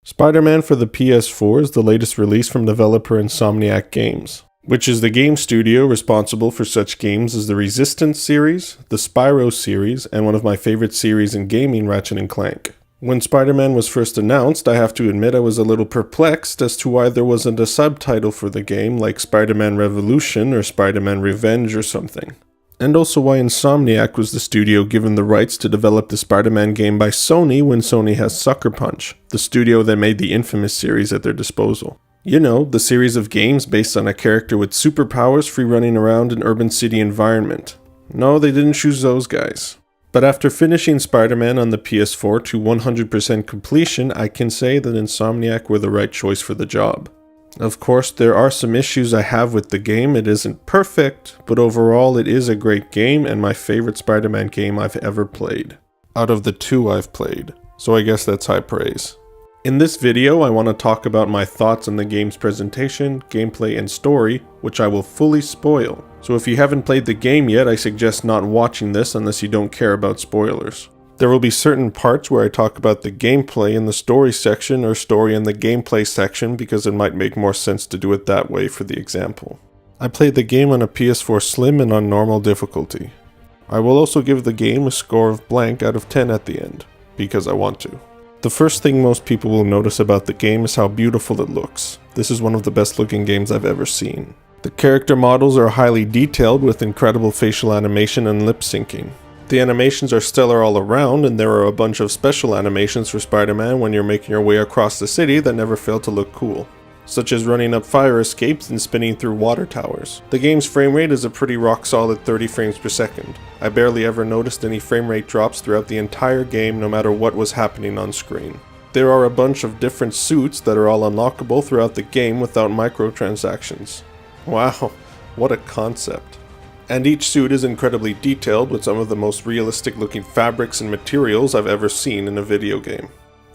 Spider-Man for the PS4 is the latest release from developer Insomniac Games, which is the game studio responsible for such games as the Resistance series, the Spyro series, and one of my favorite series in gaming, Ratchet & Clank. When Spider-Man was first announced, I have to admit I was a little perplexed as to why there wasn't a subtitle for the game like Spider-Man Revolution or Spider-Man Revenge or something. And also why Insomniac was the studio given the rights to develop the Spider-Man game by Sony when Sony has Sucker Punch, the studio that made the infamous series at their disposal. You know, the series of games based on a character with superpowers free running around an urban city environment. No, they didn't choose those guys. But after finishing Spider-Man on the PS4 to 100% completion, I can say that Insomniac were the right choice for the job. Of course, there are some issues I have with the game. It isn't perfect, but overall it is a great game and my favorite Spider-Man game I've ever played. Out of the two I've played, so I guess that's high praise. In this video, I want to talk about my thoughts on the game's presentation, gameplay, and story, which I will fully spoil. So if you haven't played the game yet, I suggest not watching this unless you don't care about spoilers. There will be certain parts where I talk about the gameplay in the story section or story in the gameplay section because it might make more sense to do it that way for the example. I played the game on a PS4 Slim and on normal difficulty. I will also give the game a score of blank out of 10 at the end, because I want to. The first thing most people will notice about the game is how beautiful it looks. This is one of the best looking games I've ever seen. The character models are highly detailed with incredible facial animation and lip syncing. The animations are stellar all around, and there are a bunch of special animations for Spider-Man when you're making your way across the city that never fail to look cool, such as running up fire escapes and spinning through water towers. The game's frame rate is a pretty rock solid 30 frames per second. I barely ever noticed any frame rate drops throughout the entire game no matter what was happening on screen. There are a bunch of different suits that are all unlockable throughout the game without microtransactions. Wow, what a concept. And each suit is incredibly detailed with some of the most realistic looking fabrics and materials I've ever seen in a video game.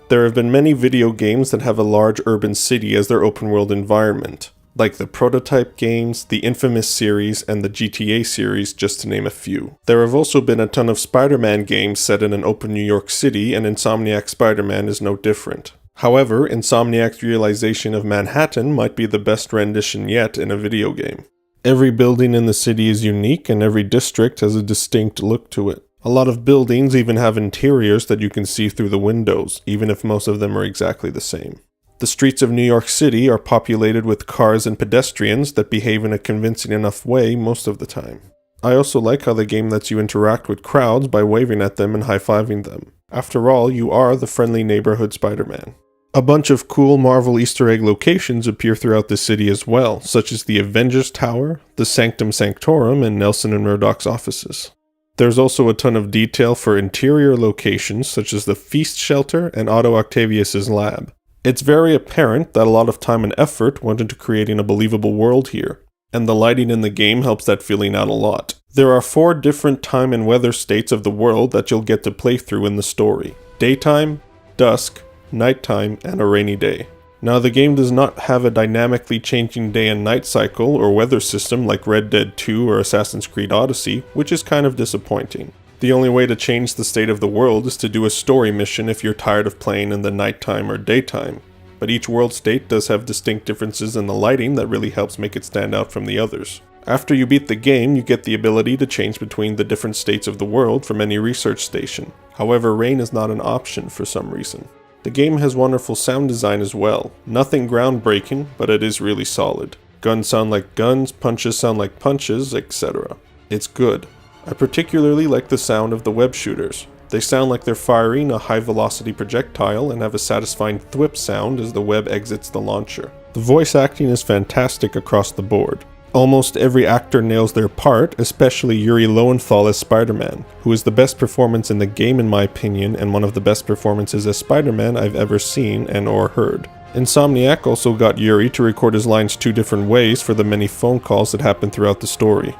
There have been many video games that have a large urban city as their open world environment, like the Prototype games, the Infamous series, and the GTA series, just to name a few. There have also been a ton of Spider-Man games set in an open New York City, and Insomniac Spider-Man is no different. However, Insomniac's realization of Manhattan might be the best rendition yet in a video game. Every building in the city is unique and every district has a distinct look to it. A lot of buildings even have interiors that you can see through the windows, even if most of them are exactly the same. The streets of New York City are populated with cars and pedestrians that behave in a convincing enough way most of the time. I also like how the game lets you interact with crowds by waving at them and high-fiving them. After all, you are the friendly neighborhood Spider-Man. A bunch of cool Marvel Easter egg locations appear throughout the city as well, such as the Avengers Tower, the Sanctum Sanctorum, and Nelson and Murdoch's offices. There's also a ton of detail for interior locations such as the Feast Shelter and Otto Octavius's lab. It's very apparent that a lot of time and effort went into creating a believable world here, and the lighting in the game helps that feeling out a lot. There are 4 different time and weather states of the world that you'll get to play through in the story: daytime, dusk, nighttime, and a rainy day. Now, the game does not have a dynamically changing day and night cycle or weather system like Red Dead 2 or Assassin's Creed Odyssey, which is kind of disappointing. The only way to change the state of the world is to do a story mission if you're tired of playing in the nighttime or daytime, but each world state does have distinct differences in the lighting that really helps make it stand out from the others. After you beat the game, you get the ability to change between the different states of the world from any research station. However, rain is not an option for some reason. The game has wonderful sound design as well. Nothing groundbreaking, but it is really solid. Guns sound like guns, punches sound like punches, etc. It's good. I particularly like the sound of the web shooters. They sound like they're firing a high-velocity projectile and have a satisfying thwip sound as the web exits the launcher. The voice acting is fantastic across the board. Almost every actor nails their part, especially Yuri Lowenthal as Spider-Man, who is the best performance in the game in my opinion and one of the best performances as Spider-Man I've ever seen and or heard. Insomniac also got Yuri to record his lines 2 different ways for the many phone calls that happen throughout the story.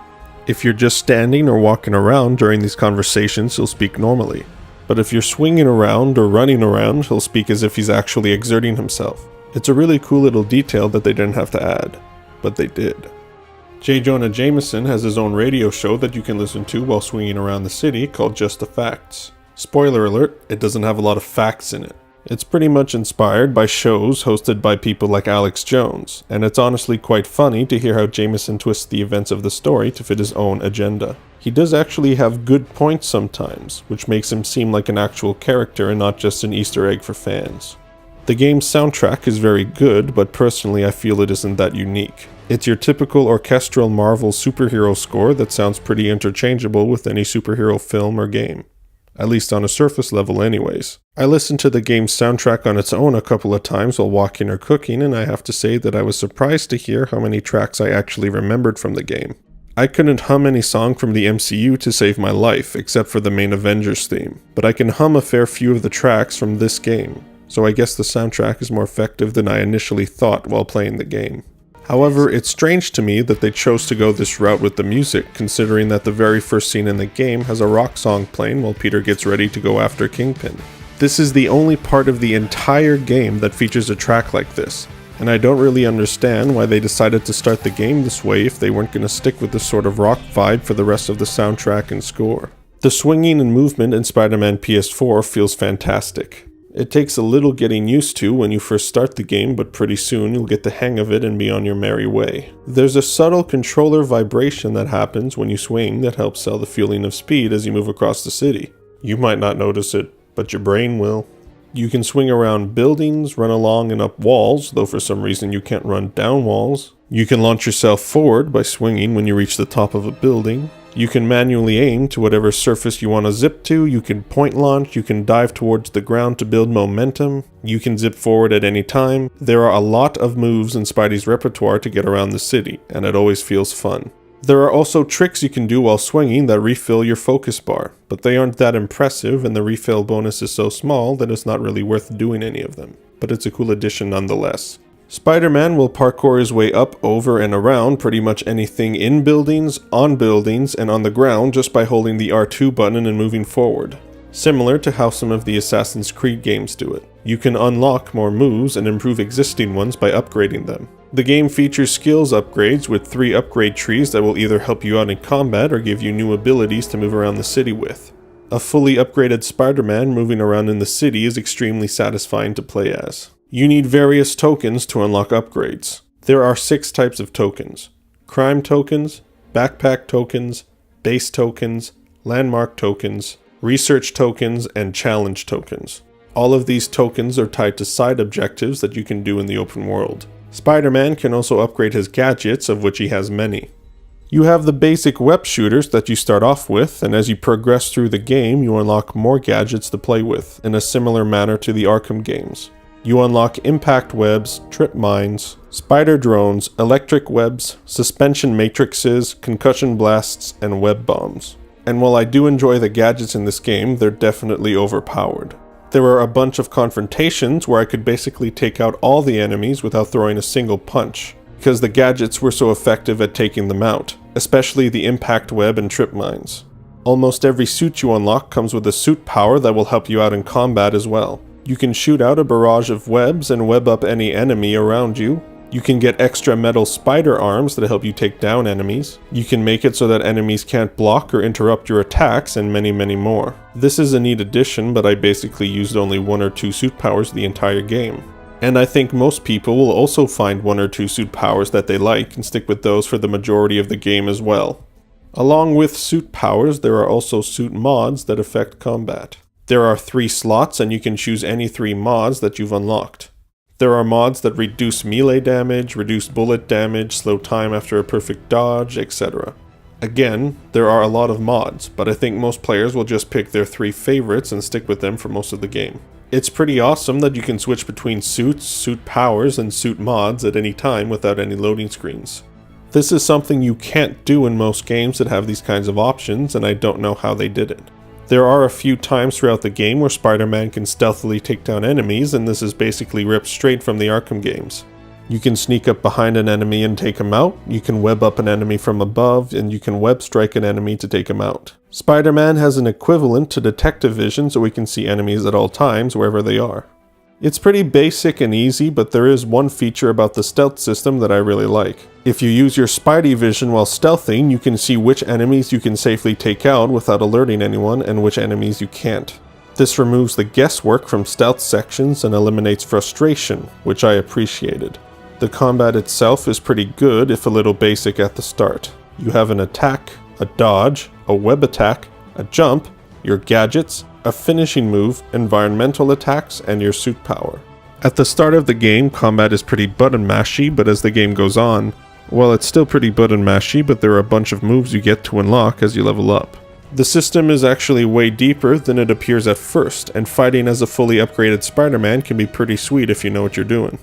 If you're just standing or walking around during these conversations, he'll speak normally. But if you're swinging around or running around, he'll speak as if he's actually exerting himself. It's a really cool little detail that they didn't have to add, but they did. J. Jonah Jameson has his own radio show that you can listen to while swinging around the city called Just the Facts. Spoiler alert, it doesn't have a lot of facts in it. It's pretty much inspired by shows hosted by people like Alex Jones, and it's honestly quite funny to hear how Jameson twists the events of the story to fit his own agenda. He does actually have good points sometimes, which makes him seem like an actual character and not just an Easter egg for fans. The game's soundtrack is very good, but personally I feel it isn't that unique. It's your typical orchestral Marvel superhero score that sounds pretty interchangeable with any superhero film or game. At least on a surface level anyways. I listened to the game's soundtrack on its own a couple of times while walking or cooking, and I have to say that I was surprised to hear how many tracks I actually remembered from the game. I couldn't hum any song from the MCU to save my life, except for the main Avengers theme, but I can hum a fair few of the tracks from this game, so I guess the soundtrack is more effective than I initially thought while playing the game. However, it's strange to me that they chose to go this route with the music, considering that the very first scene in the game has a rock song playing while Peter gets ready to go after Kingpin. This is the only part of the entire game that features a track like this, and I don't really understand why they decided to start the game this way if they weren't going to stick with this sort of rock vibe for the rest of the soundtrack and score. The swinging and movement in Spider-Man PS4 feels fantastic. It takes a little getting used to when you first start the game, but pretty soon you'll get the hang of it and be on your merry way. There's a subtle controller vibration that happens when you swing that helps sell the feeling of speed as you move across the city. You might not notice it, but your brain will. You can swing around buildings, run along and up walls, though for some reason you can't run down walls. You can launch yourself forward by swinging when you reach the top of a building. You can manually aim to whatever surface you want to zip to, you can point launch, you can dive towards the ground to build momentum, you can zip forward at any time. There are a lot of moves in Spidey's repertoire to get around the city, and it always feels fun. There are also tricks you can do while swinging that refill your focus bar, but they aren't that impressive and the refill bonus is so small that it's not really worth doing any of them. But it's a cool addition nonetheless. Spider-Man will parkour his way up, over, and around pretty much anything in buildings, on buildings, and on the ground just by holding the R2 button and moving forward. Similar to how some of the Assassin's Creed games do it. You can unlock more moves and improve existing ones by upgrading them. The game features skills upgrades with 3 upgrade trees that will either help you out in combat or give you new abilities to move around the city with. A fully upgraded Spider-Man moving around in the city is extremely satisfying to play as. You need various tokens to unlock upgrades. There are 6 types of tokens: crime tokens, backpack tokens, base tokens, landmark tokens, research tokens, and challenge tokens. All of these tokens are tied to side objectives that you can do in the open world. Spider-Man can also upgrade his gadgets, of which he has many. You have the basic web shooters that you start off with, and as you progress through the game, you unlock more gadgets to play with, in a similar manner to the Arkham games. You unlock impact webs, trip mines, spider drones, electric webs, suspension matrices, concussion blasts, and web bombs. And while I do enjoy the gadgets in this game, they're definitely overpowered. There were a bunch of confrontations where I could basically take out all the enemies without throwing a single punch, because the gadgets were so effective at taking them out, especially the impact web and trip mines. Almost every suit you unlock comes with a suit power that will help you out in combat as well. You can shoot out a barrage of webs and web up any enemy around you. You can get extra metal spider arms that help you take down enemies. You can make it so that enemies can't block or interrupt your attacks, and many more. This is a neat addition, but I basically used only 1 or 2 suit powers the entire game. And I think most people will also find 1 or 2 suit powers that they like and stick with those for the majority of the game as well. Along with suit powers, there are also suit mods that affect combat. There are 3 slots and you can choose any 3 mods that you've unlocked. There are mods that reduce melee damage, reduce bullet damage, slow time after a perfect dodge, etc. Again, there are a lot of mods, but I think most players will just pick their 3 favorites and stick with them for most of the game. It's pretty awesome that you can switch between suits, suit powers, and suit mods at any time without any loading screens. This is something you can't do in most games that have these kinds of options, and I don't know how they did it. There are a few times throughout the game where Spider-Man can stealthily take down enemies, and this is basically ripped straight from the Arkham games. You can sneak up behind an enemy and take him out, you can web up an enemy from above, and you can web strike an enemy to take him out. Spider-Man has an equivalent to detective vision so we can see enemies at all times wherever they are. It's pretty basic and easy, but there is one feature about the stealth system that I really like. If you use your Spidey vision while stealthing, you can see which enemies you can safely take out without alerting anyone and which enemies you can't. This removes the guesswork from stealth sections and eliminates frustration, which I appreciated. The combat itself is pretty good, if a little basic at the start. You have an attack, a dodge, a web attack, a jump, your gadgets, a finishing move, environmental attacks, and your suit power. At the start of the game, combat is pretty button mashy, but as the game goes on, well, it's still pretty button mashy, but there are a bunch of moves you get to unlock as you level up. The system is actually way deeper than it appears at first, and fighting as a fully upgraded Spider-Man can be pretty sweet if you know what you're doing.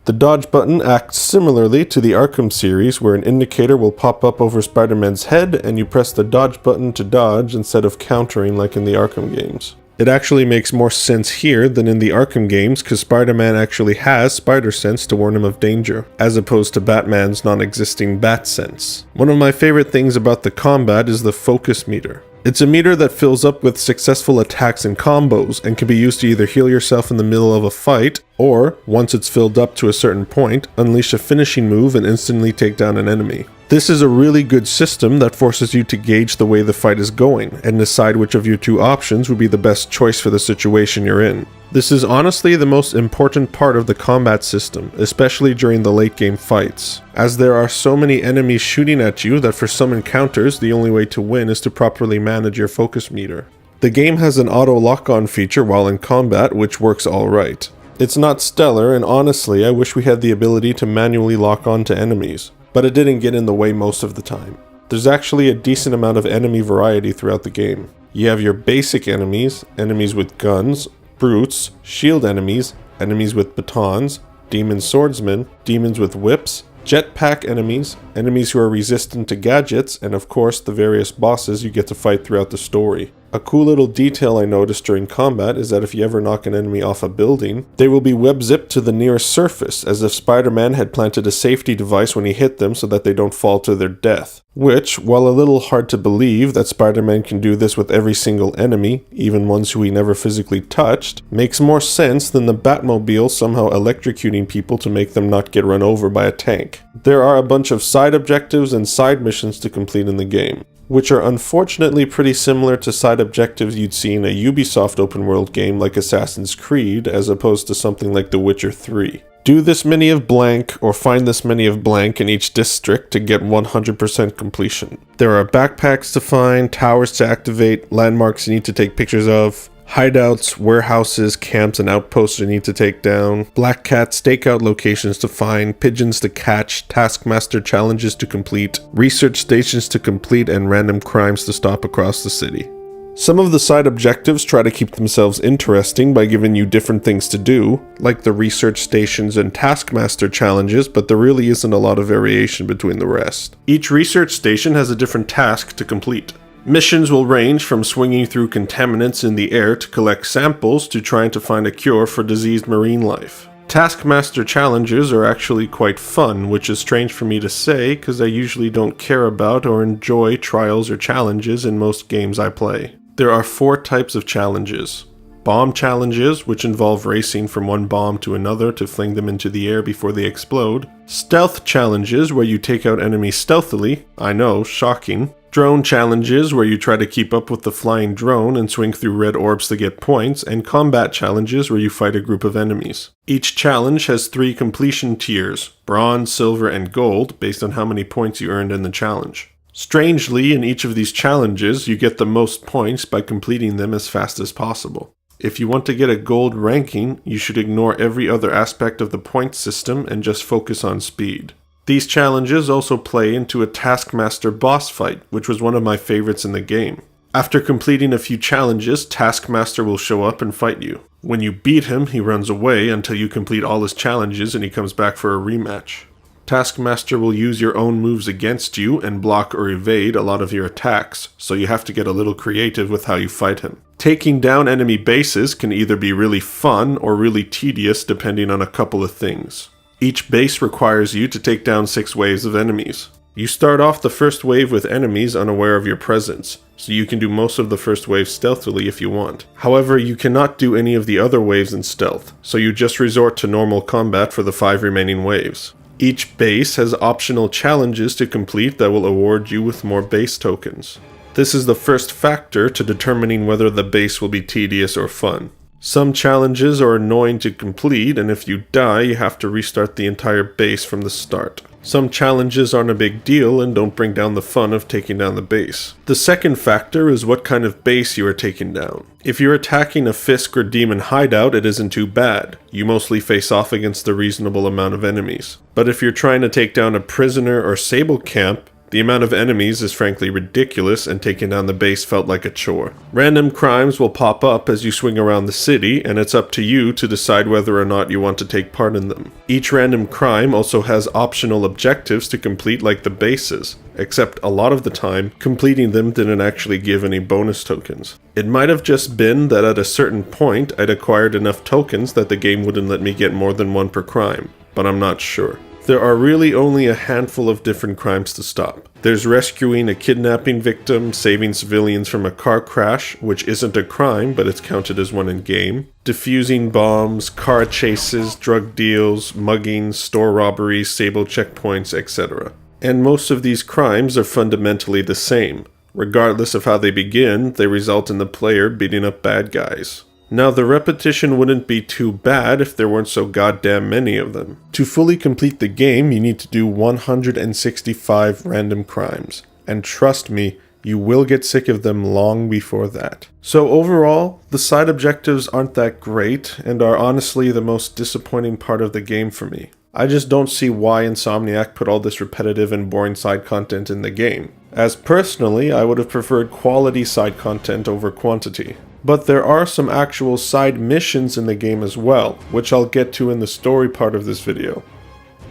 The dodge button acts similarly to the Arkham series, where an indicator will pop up over Spider-Man's head and you press the dodge button to dodge instead of countering like in the Arkham games. It actually makes more sense here than in the Arkham games because Spider-Man actually has spider sense to warn him of danger, as opposed to Batman's non-existing bat sense. One of my favorite things about the combat is the focus meter. It's a meter that fills up with successful attacks and combos and can be used to either heal yourself in the middle of a fight, or, once it's filled up to a certain point, unleash a finishing move and instantly take down an enemy. This is a really good system that forces you to gauge the way the fight is going and decide which of your two options would be the best choice for the situation you're in. This is honestly the most important part of the combat system, especially during the late game fights, as there are so many enemies shooting at you that for some encounters the only way to win is to properly manage your focus meter. The game has an auto lock-on feature while in combat, which works alright. It's not stellar, and honestly I wish we had the ability to manually lock on to enemies, but it didn't get in the way most of the time. There's actually a decent amount of enemy variety throughout the game. You have your basic enemies, enemies with guns, brutes, shield enemies, enemies with batons, demon swordsmen, demons with whips, jetpack enemies, enemies who are resistant to gadgets, and of course the various bosses you get to fight throughout the story. A cool little detail I noticed during combat is that if you ever knock an enemy off a building, they will be web-zipped to the nearest surface, as if Spider-Man had planted a safety device when he hit them so that they don't fall to their death. Which, while a little hard to believe that Spider-Man can do this with every single enemy, even ones who he never physically touched, makes more sense than the Batmobile somehow electrocuting people to make them not get run over by a tank. There are a bunch of side objectives and side missions to complete in the game, which are unfortunately pretty similar to side objectives you'd see in a Ubisoft open world game like Assassin's Creed, as opposed to something like The Witcher 3. Do this many of blank, or find this many of blank in each district to get 100% completion. There are backpacks to find, towers to activate, landmarks you need to take pictures of, hideouts, warehouses, camps, and outposts you need to take down, black cat stakeout locations to find, pigeons to catch, taskmaster challenges to complete, research stations to complete, and random crimes to stop across the city. Some of the side objectives try to keep themselves interesting by giving you different things to do, like the research stations and taskmaster challenges, but there really isn't a lot of variation between the rest. Each research station has a different task to complete. Missions will range from swinging through contaminants in the air to collect samples to trying to find a cure for diseased marine life. Taskmaster challenges are actually quite fun, which is strange for me to say because I usually don't care about or enjoy trials or challenges in most games I play. There are 4 types of challenges. Bomb challenges, which involve racing from one bomb to another to fling them into the air before they explode. Stealth challenges, where you take out enemies stealthily. I know, shocking. Drone challenges, where you try to keep up with the flying drone and swing through red orbs to get points, and combat challenges, where you fight a group of enemies. Each challenge has 3 completion tiers, bronze, silver, and gold, based on how many points you earned in the challenge. Strangely, in each of these challenges, you get the most points by completing them as fast as possible. If you want to get a gold ranking, you should ignore every other aspect of the point system and just focus on speed. These challenges also play into a Taskmaster boss fight, which was one of my favorites in the game. After completing a few challenges, Taskmaster will show up and fight you. When you beat him, he runs away until you complete all his challenges and he comes back for a rematch. Taskmaster will use your own moves against you and block or evade a lot of your attacks, so you have to get a little creative with how you fight him. Taking down enemy bases can either be really fun or really tedious depending on a couple of things. Each base requires you to take down 6 waves of enemies. You start off the first wave with enemies unaware of your presence, so you can do most of the first wave stealthily if you want. However, you cannot do any of the other waves in stealth, so you just resort to normal combat for the 5 remaining waves. Each base has optional challenges to complete that will award you with more base tokens. This is the first factor to determining whether the base will be tedious or fun. Some challenges are annoying to complete, and if you die, you have to restart the entire base from the start. Some challenges aren't a big deal and don't bring down the fun of taking down the base. The second factor is what kind of base you are taking down. If you're attacking a Fisk or Demon hideout, it isn't too bad. You mostly face off against a reasonable amount of enemies. But if you're trying to take down a prisoner or Sable camp, the amount of enemies is frankly ridiculous, and taking down the base felt like a chore. Random crimes will pop up as you swing around the city, and it's up to you to decide whether or not you want to take part in them. Each random crime also has optional objectives to complete like the bases, except a lot of the time, completing them didn't actually give any bonus tokens. It might have just been that at a certain point I'd acquired enough tokens that the game wouldn't let me get more than one per crime, but I'm not sure. There are really only a handful of different crimes to stop. There's rescuing a kidnapping victim, saving civilians from a car crash, which isn't a crime, but it's counted as one in-game, defusing bombs, car chases, drug deals, muggings, store robberies, Sable checkpoints, etc. And most of these crimes are fundamentally the same. Regardless of how they begin, they result in the player beating up bad guys. Now, the repetition wouldn't be too bad if there weren't so goddamn many of them. To fully complete the game, you need to do 165 random crimes. And trust me, you will get sick of them long before that. So overall, the side objectives aren't that great, and are honestly the most disappointing part of the game for me. I just don't see why Insomniac put all this repetitive and boring side content in the game, as personally, I would have preferred quality side content over quantity. But there are some actual side missions in the game as well, which I'll get to in the story part of this video,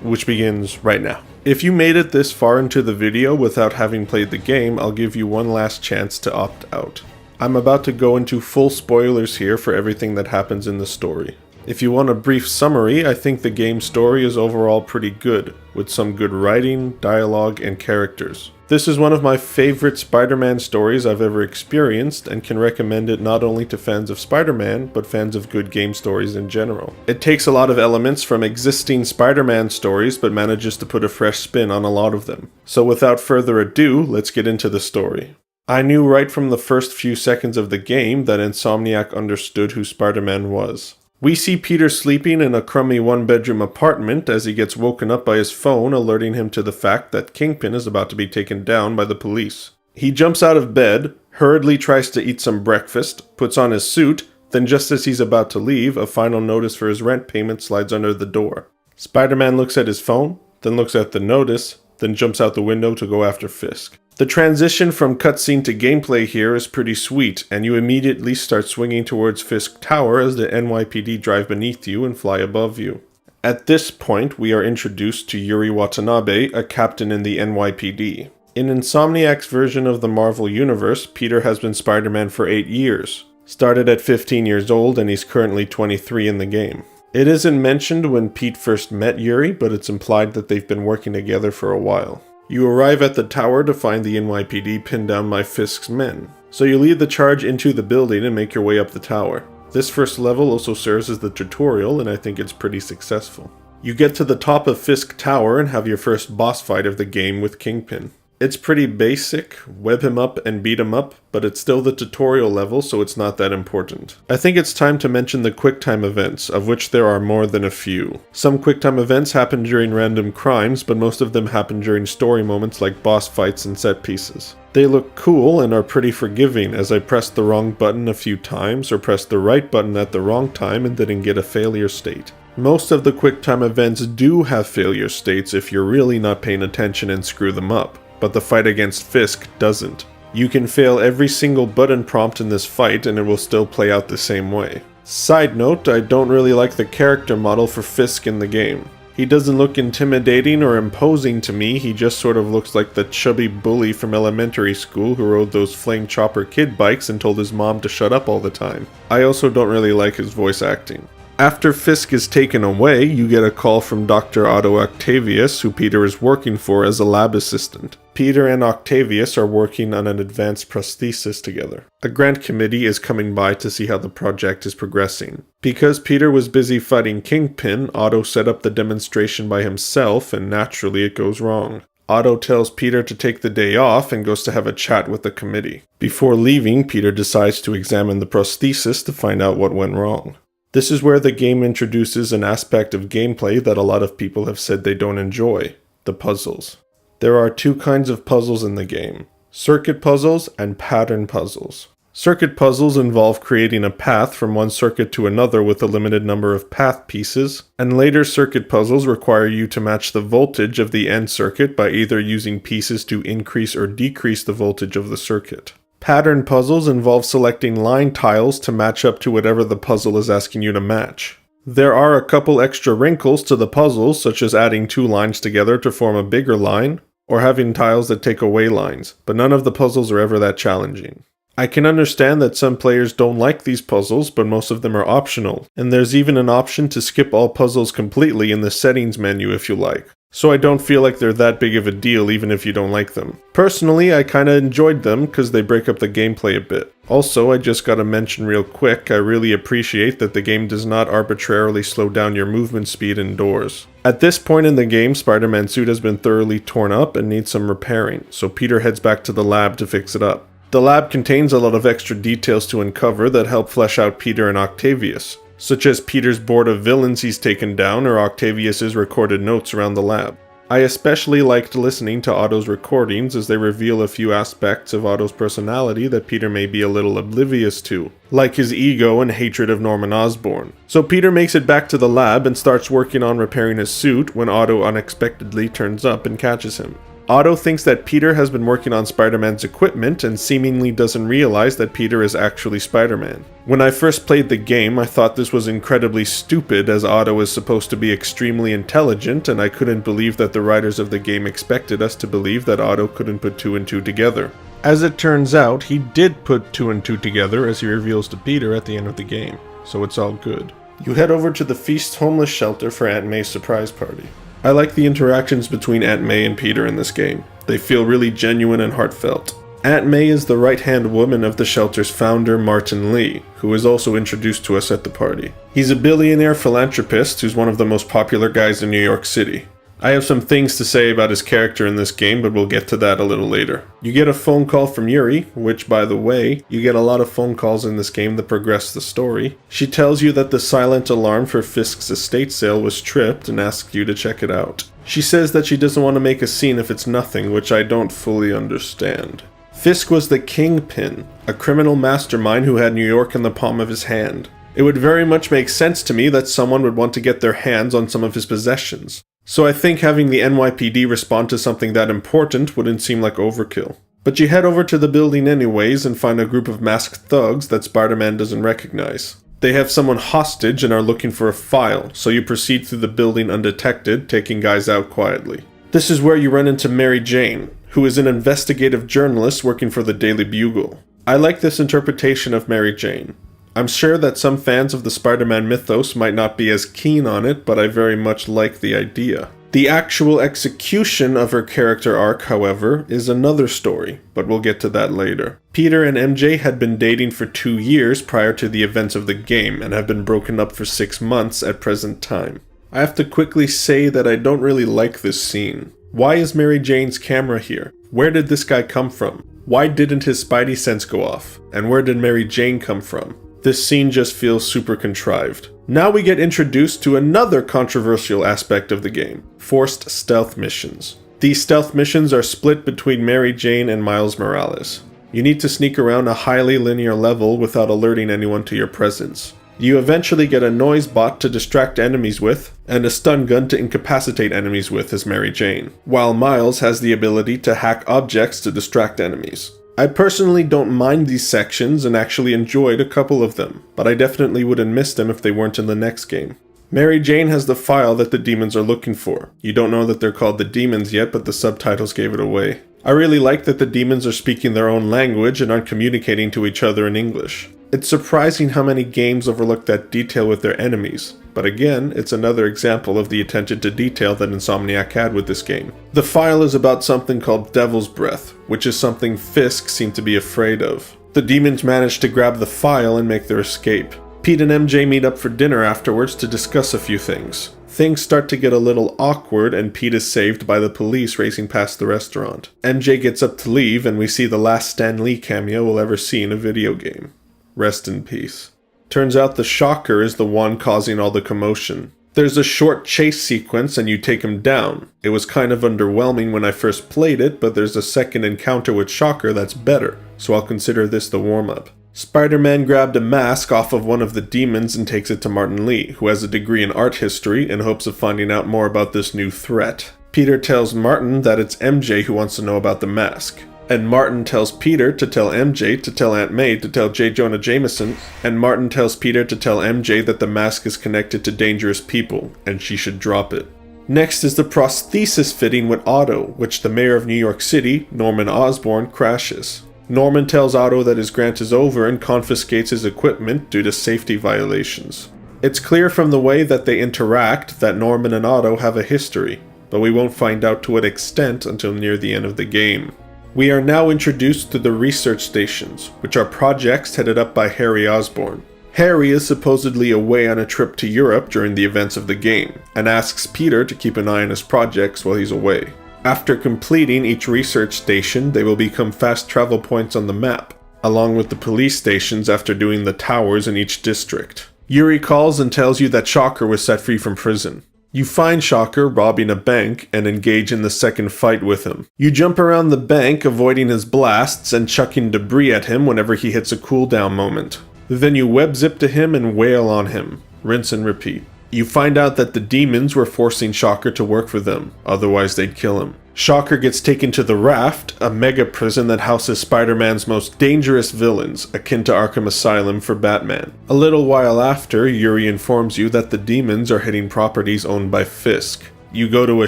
which begins right now. If you made it this far into the video without having played the game, I'll give you one last chance to opt out. I'm about to go into full spoilers here for everything that happens in the story. If you want a brief summary, I think the game's story is overall pretty good, with some good writing, dialogue, and characters. This is one of my favorite Spider-Man stories I've ever experienced, and can recommend it not only to fans of Spider-Man, but fans of good game stories in general. It takes a lot of elements from existing Spider-Man stories, but manages to put a fresh spin on a lot of them. So without further ado, let's get into the story. I knew right from the first few seconds of the game that Insomniac understood who Spider-Man was. We see Peter sleeping in a crummy one-bedroom apartment as he gets woken up by his phone alerting him to the fact that Kingpin is about to be taken down by the police. He jumps out of bed, hurriedly tries to eat some breakfast, puts on his suit, then just as he's about to leave, a final notice for his rent payment slides under the door. Spider-Man looks at his phone, then looks at the notice, then jumps out the window to go after Fisk. The transition from cutscene to gameplay here is pretty sweet, and you immediately start swinging towards Fisk Tower as the NYPD drive beneath you and fly above you. At this point, we are introduced to Yuri Watanabe, a captain in the NYPD. In Insomniac's version of the Marvel Universe, Peter has been Spider-Man for 8 years. Started at 15 years old, and he's currently 23 in the game. It isn't mentioned when Pete first met Yuri, but it's implied that they've been working together for a while. You arrive at the tower to find the NYPD pinned down by Fisk's men. So you lead the charge into the building and make your way up the tower. This first level also serves as the tutorial, and I think it's pretty successful. You get to the top of Fisk Tower and have your first boss fight of the game with Kingpin. It's pretty basic, web him up and beat him up, but it's still the tutorial level, so it's not that important. I think it's time to mention the QuickTime events, of which there are more than a few. Some QuickTime events happen during random crimes, but most of them happen during story moments like boss fights and set pieces. They look cool and are pretty forgiving, as I pressed the wrong button a few times, or pressed the right button at the wrong time and didn't get a failure state. Most of the QuickTime events do have failure states if you're really not paying attention and screw them up, but the fight against Fisk doesn't. You can fail every single button prompt in this fight and it will still play out the same way. Side note, I don't really like the character model for Fisk in the game. He doesn't look intimidating or imposing to me, he just sort of looks like the chubby bully from elementary school who rode those flame chopper kid bikes and told his mom to shut up all the time. I also don't really like his voice acting. After Fisk is taken away, you get a call from Dr. Otto Octavius, who Peter is working for as a lab assistant. Peter and Octavius are working on an advanced prosthesis together. A grant committee is coming by to see how the project is progressing. Because Peter was busy fighting Kingpin, Otto set up the demonstration by himself, and naturally it goes wrong. Otto tells Peter to take the day off and goes to have a chat with the committee. Before leaving, Peter decides to examine the prosthesis to find out what went wrong. This is where the game introduces an aspect of gameplay that a lot of people have said they don't enjoy: the puzzles. There are two kinds of puzzles in the game: circuit puzzles and pattern puzzles. Circuit puzzles involve creating a path from one circuit to another with a limited number of path pieces, and later circuit puzzles require you to match the voltage of the end circuit by either using pieces to increase or decrease the voltage of the circuit. Pattern puzzles involve selecting line tiles to match up to whatever the puzzle is asking you to match. There are a couple extra wrinkles to the puzzles, such as adding two lines together to form a bigger line, or having tiles that take away lines, but none of the puzzles are ever that challenging. I can understand that some players don't like these puzzles, but most of them are optional, and there's even an option to skip all puzzles completely in the settings menu if you like. So I don't feel like they're that big of a deal even if you don't like them. Personally, I kinda enjoyed them because they break up the gameplay a bit. Also, I just gotta mention real quick, I really appreciate that the game does not arbitrarily slow down your movement speed indoors. At this point in the game, Spider-Man's suit has been thoroughly torn up and needs some repairing, so Peter heads back to the lab to fix it up. The lab contains a lot of extra details to uncover that help flesh out Peter and Octavius, such as Peter's board of villains he's taken down or Octavius's recorded notes around the lab. I especially liked listening to Otto's recordings as they reveal a few aspects of Otto's personality that Peter may be a little oblivious to, like his ego and hatred of Norman Osborn. So Peter makes it back to the lab and starts working on repairing his suit when Otto unexpectedly turns up and catches him. Otto thinks that Peter has been working on Spider-Man's equipment and seemingly doesn't realize that Peter is actually Spider-Man. When I first played the game, I thought this was incredibly stupid as Otto is supposed to be extremely intelligent, and I couldn't believe that the writers of the game expected us to believe that Otto couldn't put two and two together. As it turns out, he did put two and two together as he reveals to Peter at the end of the game, so it's all good. You head over to the Feast homeless shelter for Aunt May's surprise party. I like the interactions between Aunt May and Peter in this game. They feel really genuine and heartfelt. Aunt May is the right-hand woman of the shelter's founder, Martin Lee, who is also introduced to us at the party. He's a billionaire philanthropist who's one of the most popular guys in New York City. I have some things to say about his character in this game, but we'll get to that a little later. You get a phone call from Yuri, which, by the way, you get a lot of phone calls in this game that progress the story. She tells you that the silent alarm for Fisk's estate sale was tripped and asks you to check it out. She says that she doesn't want to make a scene if it's nothing, which I don't fully understand. Fisk was the kingpin, a criminal mastermind who had New York in the palm of his hand. It would very much make sense to me that someone would want to get their hands on some of his possessions. So I think having the NYPD respond to something that important wouldn't seem like overkill. But you head over to the building anyways and find a group of masked thugs that Spider-Man doesn't recognize. They have someone hostage and are looking for a file, so you proceed through the building undetected, taking guys out quietly. This is where you run into Mary Jane, who is an investigative journalist working for the Daily Bugle. I like this interpretation of Mary Jane. I'm sure that some fans of the Spider-Man mythos might not be as keen on it, but I very much like the idea. The actual execution of her character arc, however, is another story, but we'll get to that later. Peter and MJ had been dating for 2 years prior to the events of the game and have been broken up for 6 months at present time. I have to quickly say that I don't really like this scene. Why is Mary Jane's camera here? Where did this guy come from? Why didn't his spidey sense go off? And where did Mary Jane come from? This scene just feels super contrived. Now we get introduced to another controversial aspect of the game: forced stealth missions. These stealth missions are split between Mary Jane and Miles Morales. You need to sneak around a highly linear level without alerting anyone to your presence. You eventually get a noise bot to distract enemies with, and a stun gun to incapacitate enemies with as Mary Jane, while Miles has the ability to hack objects to distract enemies. I personally don't mind these sections and actually enjoyed a couple of them, but I definitely wouldn't miss them if they weren't in the next game. Mary Jane has the file that the demons are looking for. You don't know that they're called the demons yet, but the subtitles gave it away. I really like that the demons are speaking their own language and aren't communicating to each other in English. It's surprising how many games overlook that detail with their enemies, but again, it's another example of the attention to detail that Insomniac had with this game. The file is about something called Devil's Breath, which is something Fisk seemed to be afraid of. The demons manage to grab the file and make their escape. Pete and MJ meet up for dinner afterwards to discuss a few things. things start to get a little awkward and Pete is saved by the police racing past the restaurant. MJ gets up to leave and we see the last Stan Lee cameo we'll ever see in a video game. Rest in peace. Turns out the Shocker is the one causing all the commotion. There's a short chase sequence and you take him down. It was kind of underwhelming when I first played it, but there's a second encounter with Shocker that's better, so I'll consider this the warm-up. Spider-Man grabbed a mask off of one of the demons and takes it to Martin Lee, who has a degree in art history, in hopes of finding out more about this new threat. Peter tells Martin that it's MJ who wants to know about the mask. And Martin tells Peter to tell MJ to tell Aunt May to tell J. Jonah Jameson, and Martin tells Peter to tell MJ that the mask is connected to dangerous people, and she should drop it. Next is the prosthesis fitting with Otto, which the mayor of New York City, Norman Osborn, crashes. Norman tells Otto that his grant is over and confiscates his equipment due to safety violations. It's clear from the way that they interact that Norman and Otto have a history, but we won't find out to what extent until near the end of the game. We are now introduced to the research stations, which are projects headed up by Harry Osborn. Harry is supposedly away on a trip to Europe during the events of the game, and asks Peter to keep an eye on his projects while he's away. After completing each research station, they will become fast travel points on the map, along with the police stations after doing the towers in each district. Yuri calls and tells you that Shocker was set free from prison. You find Shocker robbing a bank and engage in the second fight with him. You jump around the bank, avoiding his blasts and chucking debris at him whenever he hits a cooldown moment. Then you web zip to him and wail on him. Rinse and repeat. You find out that the demons were forcing Shocker to work for them, otherwise they'd kill him. Shocker gets taken to the Raft, a mega prison that houses Spider-Man's most dangerous villains, akin to Arkham Asylum for Batman. A little while after, Yuri informs you that the demons are hitting properties owned by Fisk. You go to a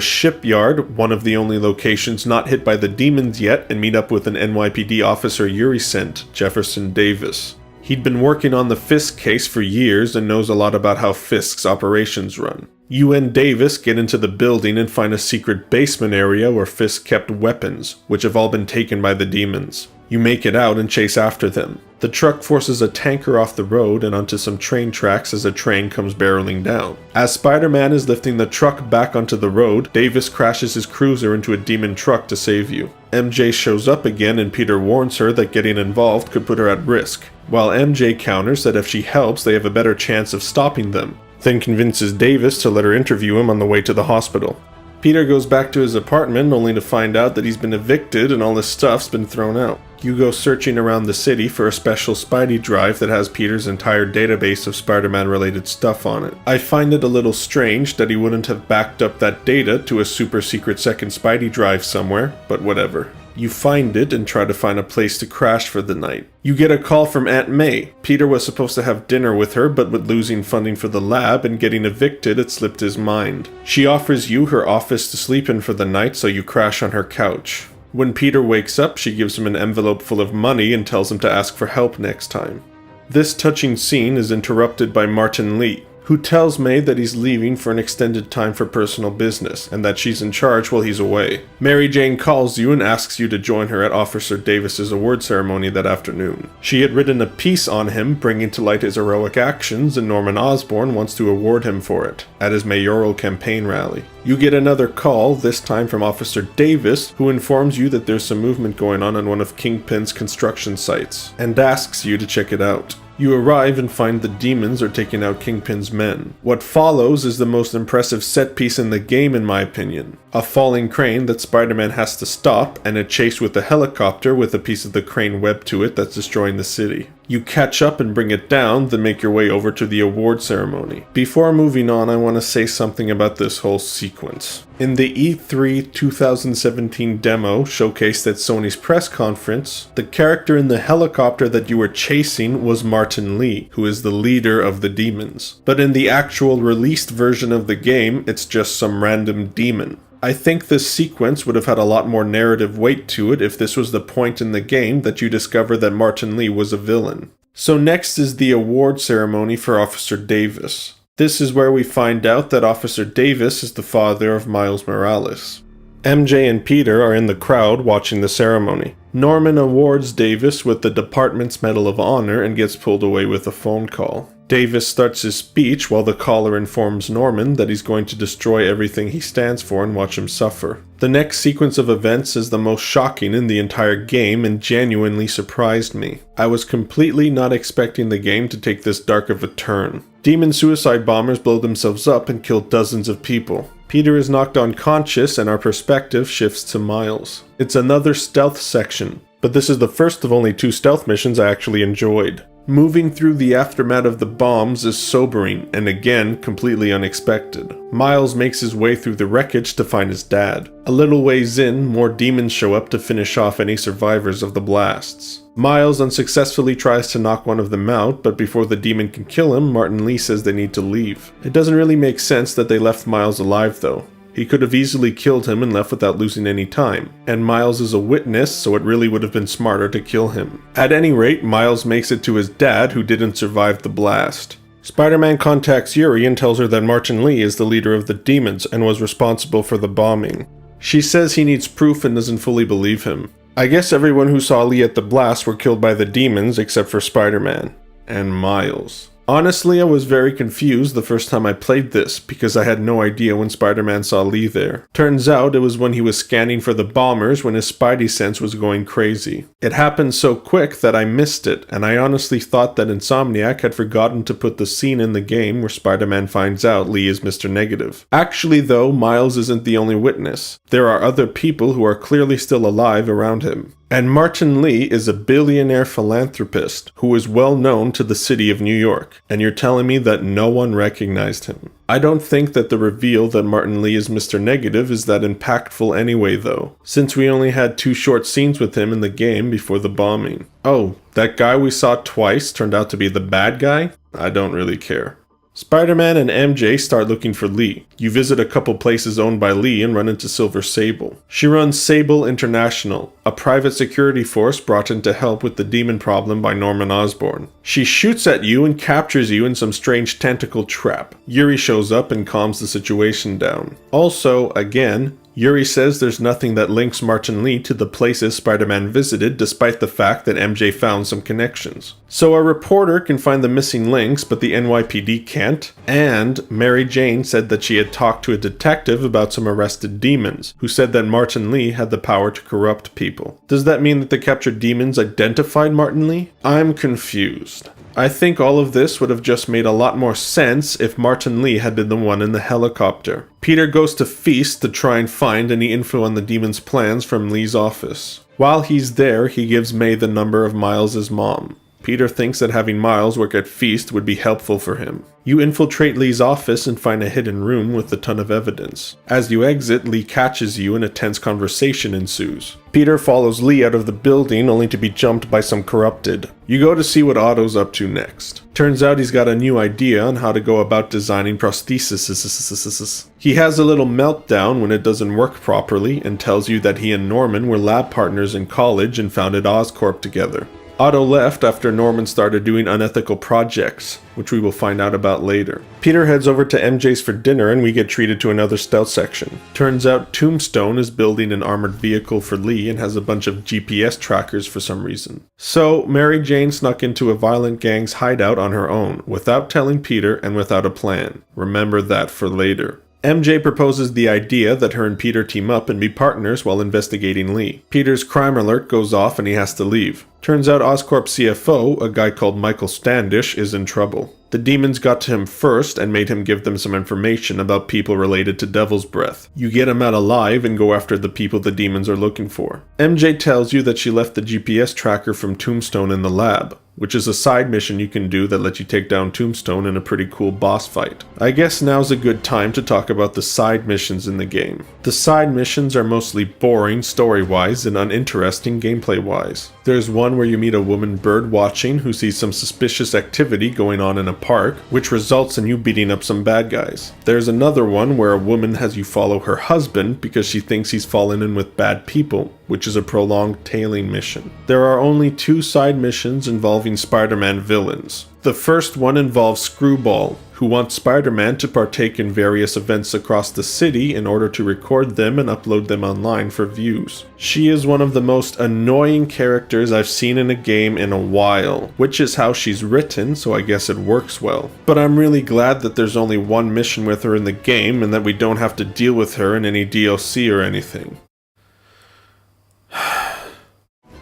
shipyard, one of the only locations not hit by the demons yet, and meet up with an NYPD officer Yuri sent, Jefferson Davis. He'd been working on the Fisk case for years and knows a lot about how Fisk's operations run. You and Davis get into the building and find a secret basement area where Fisk kept weapons, which have all been taken by the demons. You make it out and chase after them. The truck forces a tanker off the road and onto some train tracks as a train comes barreling down. As Spider-Man is lifting the truck back onto the road, Davis crashes his cruiser into a demon truck to save you. MJ shows up again and Peter warns her that getting involved could put her at risk, while MJ counters that if she helps they have a better chance of stopping them, then convinces Davis to let her interview him on the way to the hospital. Peter goes back to his apartment only to find out that he's been evicted and all his stuff's been thrown out. You go searching around the city for a special Spidey drive that has Peter's entire database of Spider-Man related stuff on it. I find it a little strange that he wouldn't have backed up that data to a super secret second Spidey drive somewhere, but whatever. You find it and try to find a place to crash for the night. You get a call from Aunt May. Peter was supposed to have dinner with her, but with losing funding for the lab and getting evicted, it slipped his mind. She offers you her office to sleep in for the night, so you crash on her couch. When Peter wakes up, she gives him an envelope full of money and tells him to ask for help next time. This touching scene is interrupted by Martin Lee, who tells May that he's leaving for an extended time for personal business, and that she's in charge while he's away. Mary Jane calls you and asks you to join her at Officer Davis's award ceremony that afternoon. She had written a piece on him, bringing to light his heroic actions, and Norman Osborn wants to award him for it, at his mayoral campaign rally. You get another call, this time from Officer Davis, who informs you that there's some movement going on one of Kingpin's construction sites, and asks you to check it out. You arrive and find the demons are taking out Kingpin's men. What follows is the most impressive set piece in the game in my opinion. A falling crane that Spider-Man has to stop, and a chase with a helicopter with a piece of the crane webbed to it that's destroying the city. You catch up and bring it down, then make your way over to the award ceremony. Before moving on, I want to say something about this whole sequence. In the E3 2017 demo showcased at Sony's press conference, the character in the helicopter that you were chasing was Martin Lee, who is the leader of the demons. But in the actual released version of the game, it's just some random demon. I think this sequence would have had a lot more narrative weight to it if this was the point in the game that you discover that Martin Lee was a villain. So next is the award ceremony for Officer Davis. This is where we find out that Officer Davis is the father of Miles Morales. MJ and Peter are in the crowd watching the ceremony. Norman awards Davis with the department's Medal of Honor and gets pulled away with a phone call. Davis starts his speech while the caller informs Norman that he's going to destroy everything he stands for and watch him suffer. The next sequence of events is the most shocking in the entire game and genuinely surprised me. I was completely not expecting the game to take this dark of a turn. Demon suicide bombers blow themselves up and kill dozens of people. Peter is knocked unconscious and our perspective shifts to Miles. It's another stealth section, but this is the first of only 2 stealth missions I actually enjoyed. Moving through the aftermath of the bombs is sobering and again completely unexpected. Miles makes his way through the wreckage to find his dad. A little ways in, more demons show up to finish off any survivors of the blasts. Miles unsuccessfully tries to knock one of them out, but before the demon can kill him, Martin Lee says they need to leave. It doesn't really make sense that they left Miles alive though. He could have easily killed him and left without losing any time, and Miles is a witness, so it really would have been smarter to kill him. At any rate, Miles makes it to his dad, who didn't survive the blast. Spider-Man contacts Yuri and tells her that Martin Lee is the leader of the demons and was responsible for the bombing. She says he needs proof and doesn't fully believe him. I guess everyone who saw Lee at the blast were killed by the demons except for Spider-Man. And Miles. Honestly, I was very confused the first time I played this, because I had no idea when Spider-Man saw Lee there. Turns out it was when he was scanning for the bombers when his spidey sense was going crazy. It happened so quick that I missed it, and I honestly thought that Insomniac had forgotten to put the scene in the game where Spider-Man finds out Lee is Mr. Negative. Actually though, Miles isn't the only witness. There are other people who are clearly still alive around him. And Martin Lee is a billionaire philanthropist who is well known to the city of New York, and you're telling me that no one recognized him. I don't think that the reveal that Martin Lee is Mr. Negative is that impactful anyway though, since we only had 2 short scenes with him in the game before the bombing. Oh, that guy we saw twice turned out to be the bad guy? I don't really care. Spider-Man and MJ start looking for Lee. You visit a couple places owned by Lee and run into Silver Sable. She runs Sable International, a private security force brought in to help with the demon problem by Norman Osborn. She shoots at you and captures you in some strange tentacle trap. Yuri shows up and calms the situation down. Also, again, Yuri says there's nothing that links Martin Lee to the places Spider-Man visited despite the fact that MJ found some connections. So a reporter can find the missing links but the NYPD can't, and Mary Jane said that she had talked to a detective about some arrested demons, who said that Martin Lee had the power to corrupt people. Does that mean that the captured demons identified Martin Lee? I'm confused. I think all of this would have just made a lot more sense if Martin Lee had been the one in the helicopter. Peter goes to Feast to try and find any info on the demon's plans from Lee's office. While he's there, he gives May the number of Miles' mom. Peter thinks that having Miles work at Feast would be helpful for him. You infiltrate Lee's office and find a hidden room with a ton of evidence. As you exit, Lee catches you and a tense conversation ensues. Peter follows Lee out of the building only to be jumped by some corrupted. You go to see what Otto's up to next. Turns out he's got a new idea on how to go about designing prostheses. He has a little meltdown when it doesn't work properly and tells you that he and Norman were lab partners in college and founded Oscorp together. Otto left after Norman started doing unethical projects, which we will find out about later. Peter heads over to MJ's for dinner and we get treated to another stealth section. Turns out Tombstone is building an armored vehicle for Lee and has a bunch of GPS trackers for some reason. So Mary Jane snuck into a violent gang's hideout on her own, without telling Peter and without a plan. Remember that for later. MJ proposes the idea that her and Peter team up and be partners while investigating Lee. Peter's crime alert goes off and he has to leave. Turns out Oscorp CFO, a guy called Michael Standish, is in trouble. The demons got to him first and made him give them some information about people related to Devil's Breath. You get him out alive and go after the people the demons are looking for. MJ tells you that she left the GPS tracker from Tombstone in the lab, which is a side mission you can do that lets you take down Tombstone in a pretty cool boss fight. I guess now's a good time to talk about the side missions in the game. The side missions are mostly boring story-wise and uninteresting gameplay-wise. There's one where you meet a woman bird watching who sees some suspicious activity going on in a park, which results in you beating up some bad guys. There's another one where a woman has you follow her husband because she thinks he's fallen in with bad people, which is a prolonged tailing mission. There are only 2 side missions involving Spider-Man villains. The first one involves Screwball, who wants Spider-Man to partake in various events across the city in order to record them and upload them online for views. She is one of the most annoying characters I've seen in a game in a while, which is how she's written, so I guess it works well. But I'm really glad that there's only one mission with her in the game and that we don't have to deal with her in any DLC or anything.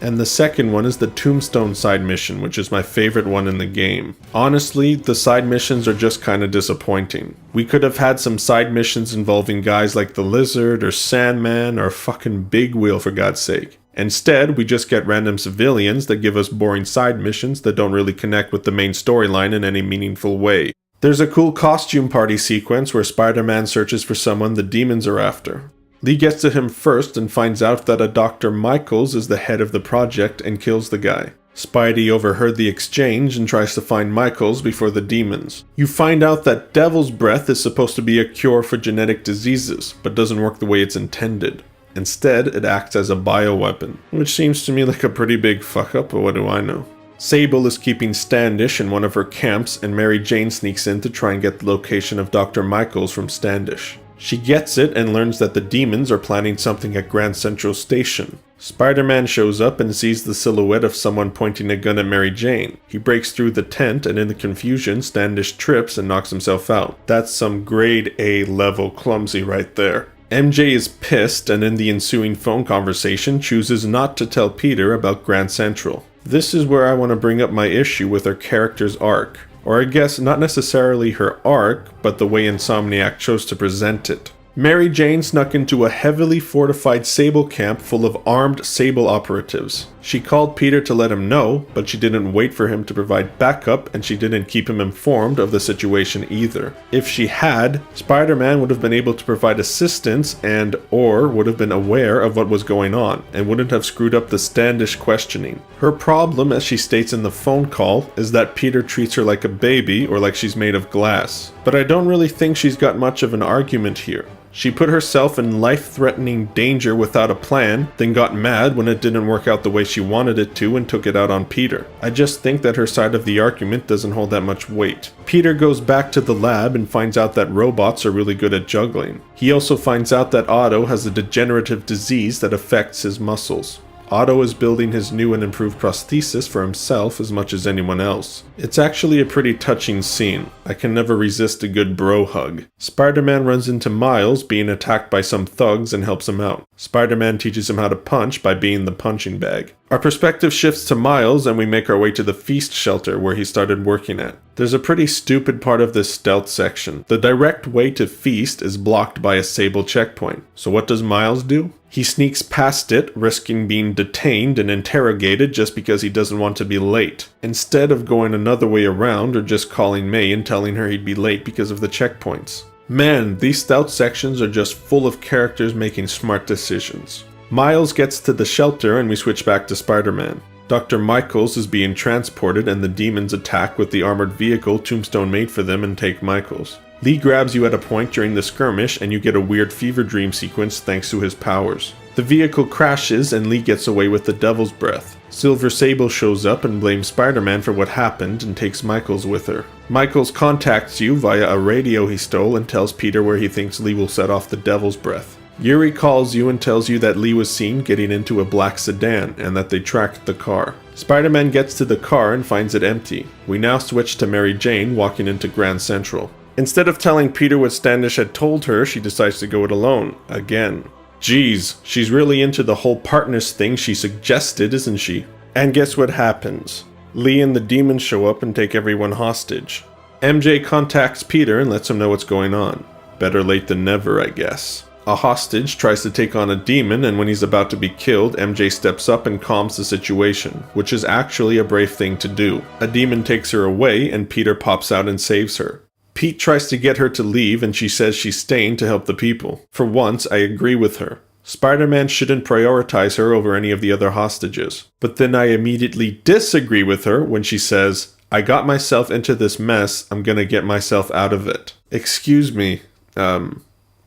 And the second one is the Tombstone side mission, which is my favorite one in the game. Honestly, the side missions are just kinda disappointing. We could have had some side missions involving guys like the Lizard, or Sandman, or fucking Big Wheel for God's sake. Instead, we just get random civilians that give us boring side missions that don't really connect with the main storyline in any meaningful way. There's a cool costume party sequence where Spider-Man searches for someone the demons are after. Lee gets to him first and finds out that a Dr. Michaels is the head of the project and kills the guy. Spidey overheard the exchange and tries to find Michaels before the demons. You find out that Devil's Breath is supposed to be a cure for genetic diseases, but doesn't work the way it's intended. Instead, it acts as a bioweapon, which seems to me like a pretty big fuck up, but what do I know? Sable is keeping Standish in one of her camps, and Mary Jane sneaks in to try and get the location of Dr. Michaels from Standish. She gets it and learns that the demons are planning something at Grand Central Station. Spider-Man shows up and sees the silhouette of someone pointing a gun at Mary Jane. He breaks through the tent and in the confusion, Standish trips and knocks himself out. That's some grade A level clumsy right there. MJ is pissed and in the ensuing phone conversation chooses not to tell Peter about Grand Central. This is where I want to bring up my issue with her character's arc. Or I guess not necessarily her arc, but the way Insomniac chose to present it. Mary Jane snuck into a heavily fortified Sable camp full of armed Sable operatives. She called Peter to let him know, but she didn't wait for him to provide backup and she didn't keep him informed of the situation either. If she had, Spider-Man would have been able to provide assistance or would have been aware of what was going on and wouldn't have screwed up the Standish questioning. Her problem, as she states in the phone call, is that Peter treats her like a baby or like she's made of glass. But I don't really think she's got much of an argument here. She put herself in life-threatening danger without a plan, then got mad when it didn't work out the way she wanted it to and took it out on Peter. I just think that her side of the argument doesn't hold that much weight. Peter goes back to the lab and finds out that robots are really good at juggling. He also finds out that Otto has a degenerative disease that affects his muscles. Otto is building his new and improved prosthesis for himself as much as anyone else. It's actually a pretty touching scene. I can never resist a good bro hug. Spider-Man runs into Miles being attacked by some thugs and helps him out. Spider-Man teaches him how to punch by being the punching bag. Our perspective shifts to Miles and we make our way to the feast shelter where he started working at. There's a pretty stupid part of this stealth section. The direct way to Feast is blocked by a Sable checkpoint. So what does Miles do? He sneaks past it, risking being detained and interrogated just because he doesn't want to be late, instead of going another way around or just calling May and telling her he'd be late because of the checkpoints. Man, these stealth sections are just full of characters making smart decisions. Miles gets to the shelter and we switch back to Spider-Man. Dr. Michaels is being transported and the demons attack with the armored vehicle Tombstone made for them and take Michaels. Lee grabs you at a point during the skirmish and you get a weird fever dream sequence thanks to his powers. The vehicle crashes and Lee gets away with the Devil's Breath. Silver Sable shows up and blames Spider-Man for what happened and takes Michaels with her. Michaels contacts you via a radio he stole and tells Peter where he thinks Lee will set off the Devil's Breath. Yuri calls you and tells you that Lee was seen getting into a black sedan and that they tracked the car. Spider-Man gets to the car and finds it empty. We now switch to Mary Jane walking into Grand Central. Instead of telling Peter what Standish had told her, she decides to go it alone. Again. Geez, she's really into the whole partners thing she suggested, isn't she? And guess what happens? Lee and the demons show up and take everyone hostage. MJ contacts Peter and lets him know what's going on. Better late than never, I guess. A hostage tries to take on a demon, and when he's about to be killed, MJ steps up and calms the situation, which is actually a brave thing to do. A demon takes her away, and Peter pops out and saves her. Pete tries to get her to leave and she says she's staying to help the people. For once, I agree with her. Spider-Man shouldn't prioritize her over any of the other hostages. But then I immediately disagree with her when she says, I got myself into this mess, I'm gonna get myself out of it. Excuse me,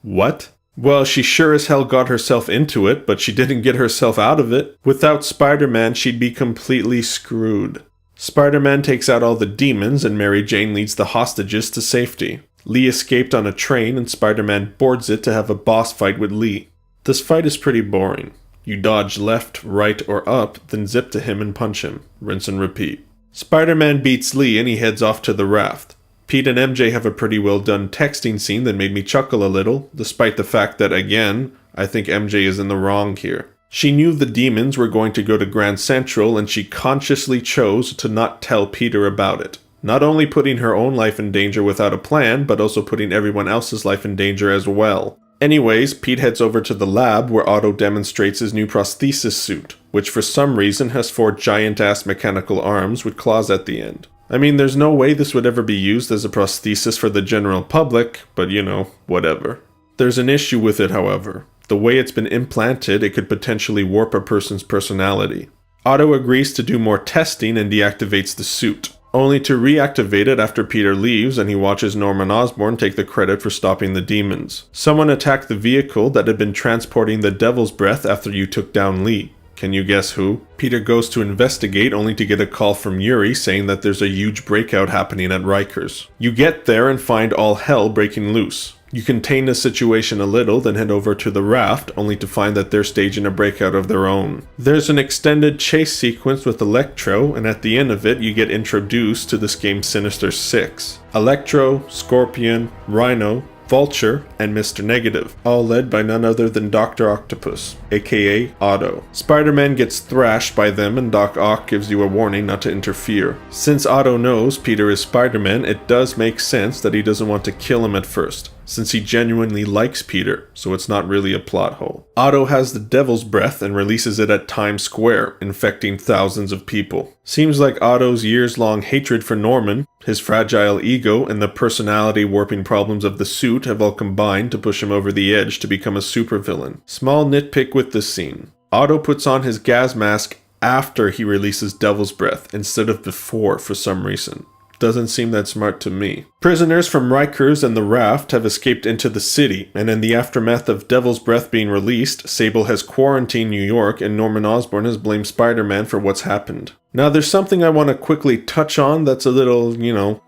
what? Well, she sure as hell got herself into it, but she didn't get herself out of it. Without Spider-Man, she'd be completely screwed. Spider-Man takes out all the demons and Mary Jane leads the hostages to safety. Lee escaped on a train and Spider-Man boards it to have a boss fight with Lee. This fight is pretty boring. You dodge left, right, or up, then zip to him and punch him. Rinse and repeat. Spider-Man beats Lee and he heads off to the raft. Pete and MJ have a pretty well done texting scene that made me chuckle a little, despite the fact that, again, I think MJ is in the wrong here. She knew the demons were going to go to Grand Central and she consciously chose to not tell Peter about it. Not only putting her own life in danger without a plan, but also putting everyone else's life in danger as well. Anyways, Pete heads over to the lab where Otto demonstrates his new prosthesis suit, which for some reason has 4 giant-ass mechanical arms with claws at the end. I mean, there's no way this would ever be used as a prosthesis for the general public, but you know, whatever. There's an issue with it, however. The way it's been implanted, it could potentially warp a person's personality. Otto agrees to do more testing and deactivates the suit, only to reactivate it after Peter leaves and he watches Norman Osborn take the credit for stopping the demons. Someone attacked the vehicle that had been transporting the Devil's Breath after you took down Lee. Can you guess who? Peter goes to investigate only to get a call from Yuri saying that there's a huge breakout happening at Rikers. You get there and find all hell breaking loose. You contain the situation a little, then head over to the raft, only to find that they're staging a breakout of their own. There's an extended chase sequence with Electro, and at the end of it, you get introduced to this game's Sinister Six. Electro, Scorpion, Rhino, Vulture, and Mr. Negative, all led by none other than Dr. Octopus, aka Otto. Spider-Man gets thrashed by them and Doc Ock gives you a warning not to interfere. Since Otto knows Peter is Spider-Man, it does make sense that he doesn't want to kill him at first, since he genuinely likes Peter, so it's not really a plot hole. Otto has the Devil's Breath and releases it at Times Square, infecting thousands of people. Seems like Otto's years-long hatred for Norman, his fragile ego, and the personality warping problems of the suit have all combined to push him over the edge to become a supervillain. Small nitpick with this scene. Otto puts on his gas mask after he releases Devil's Breath, instead of before for some reason. Doesn't seem that smart to me. Prisoners from Rikers and the raft have escaped into the city, and in the aftermath of Devil's Breath being released, Sable has quarantined New York and Norman Osborn has blamed Spider-Man for what's happened. Now there's something I want to quickly touch on that's a little,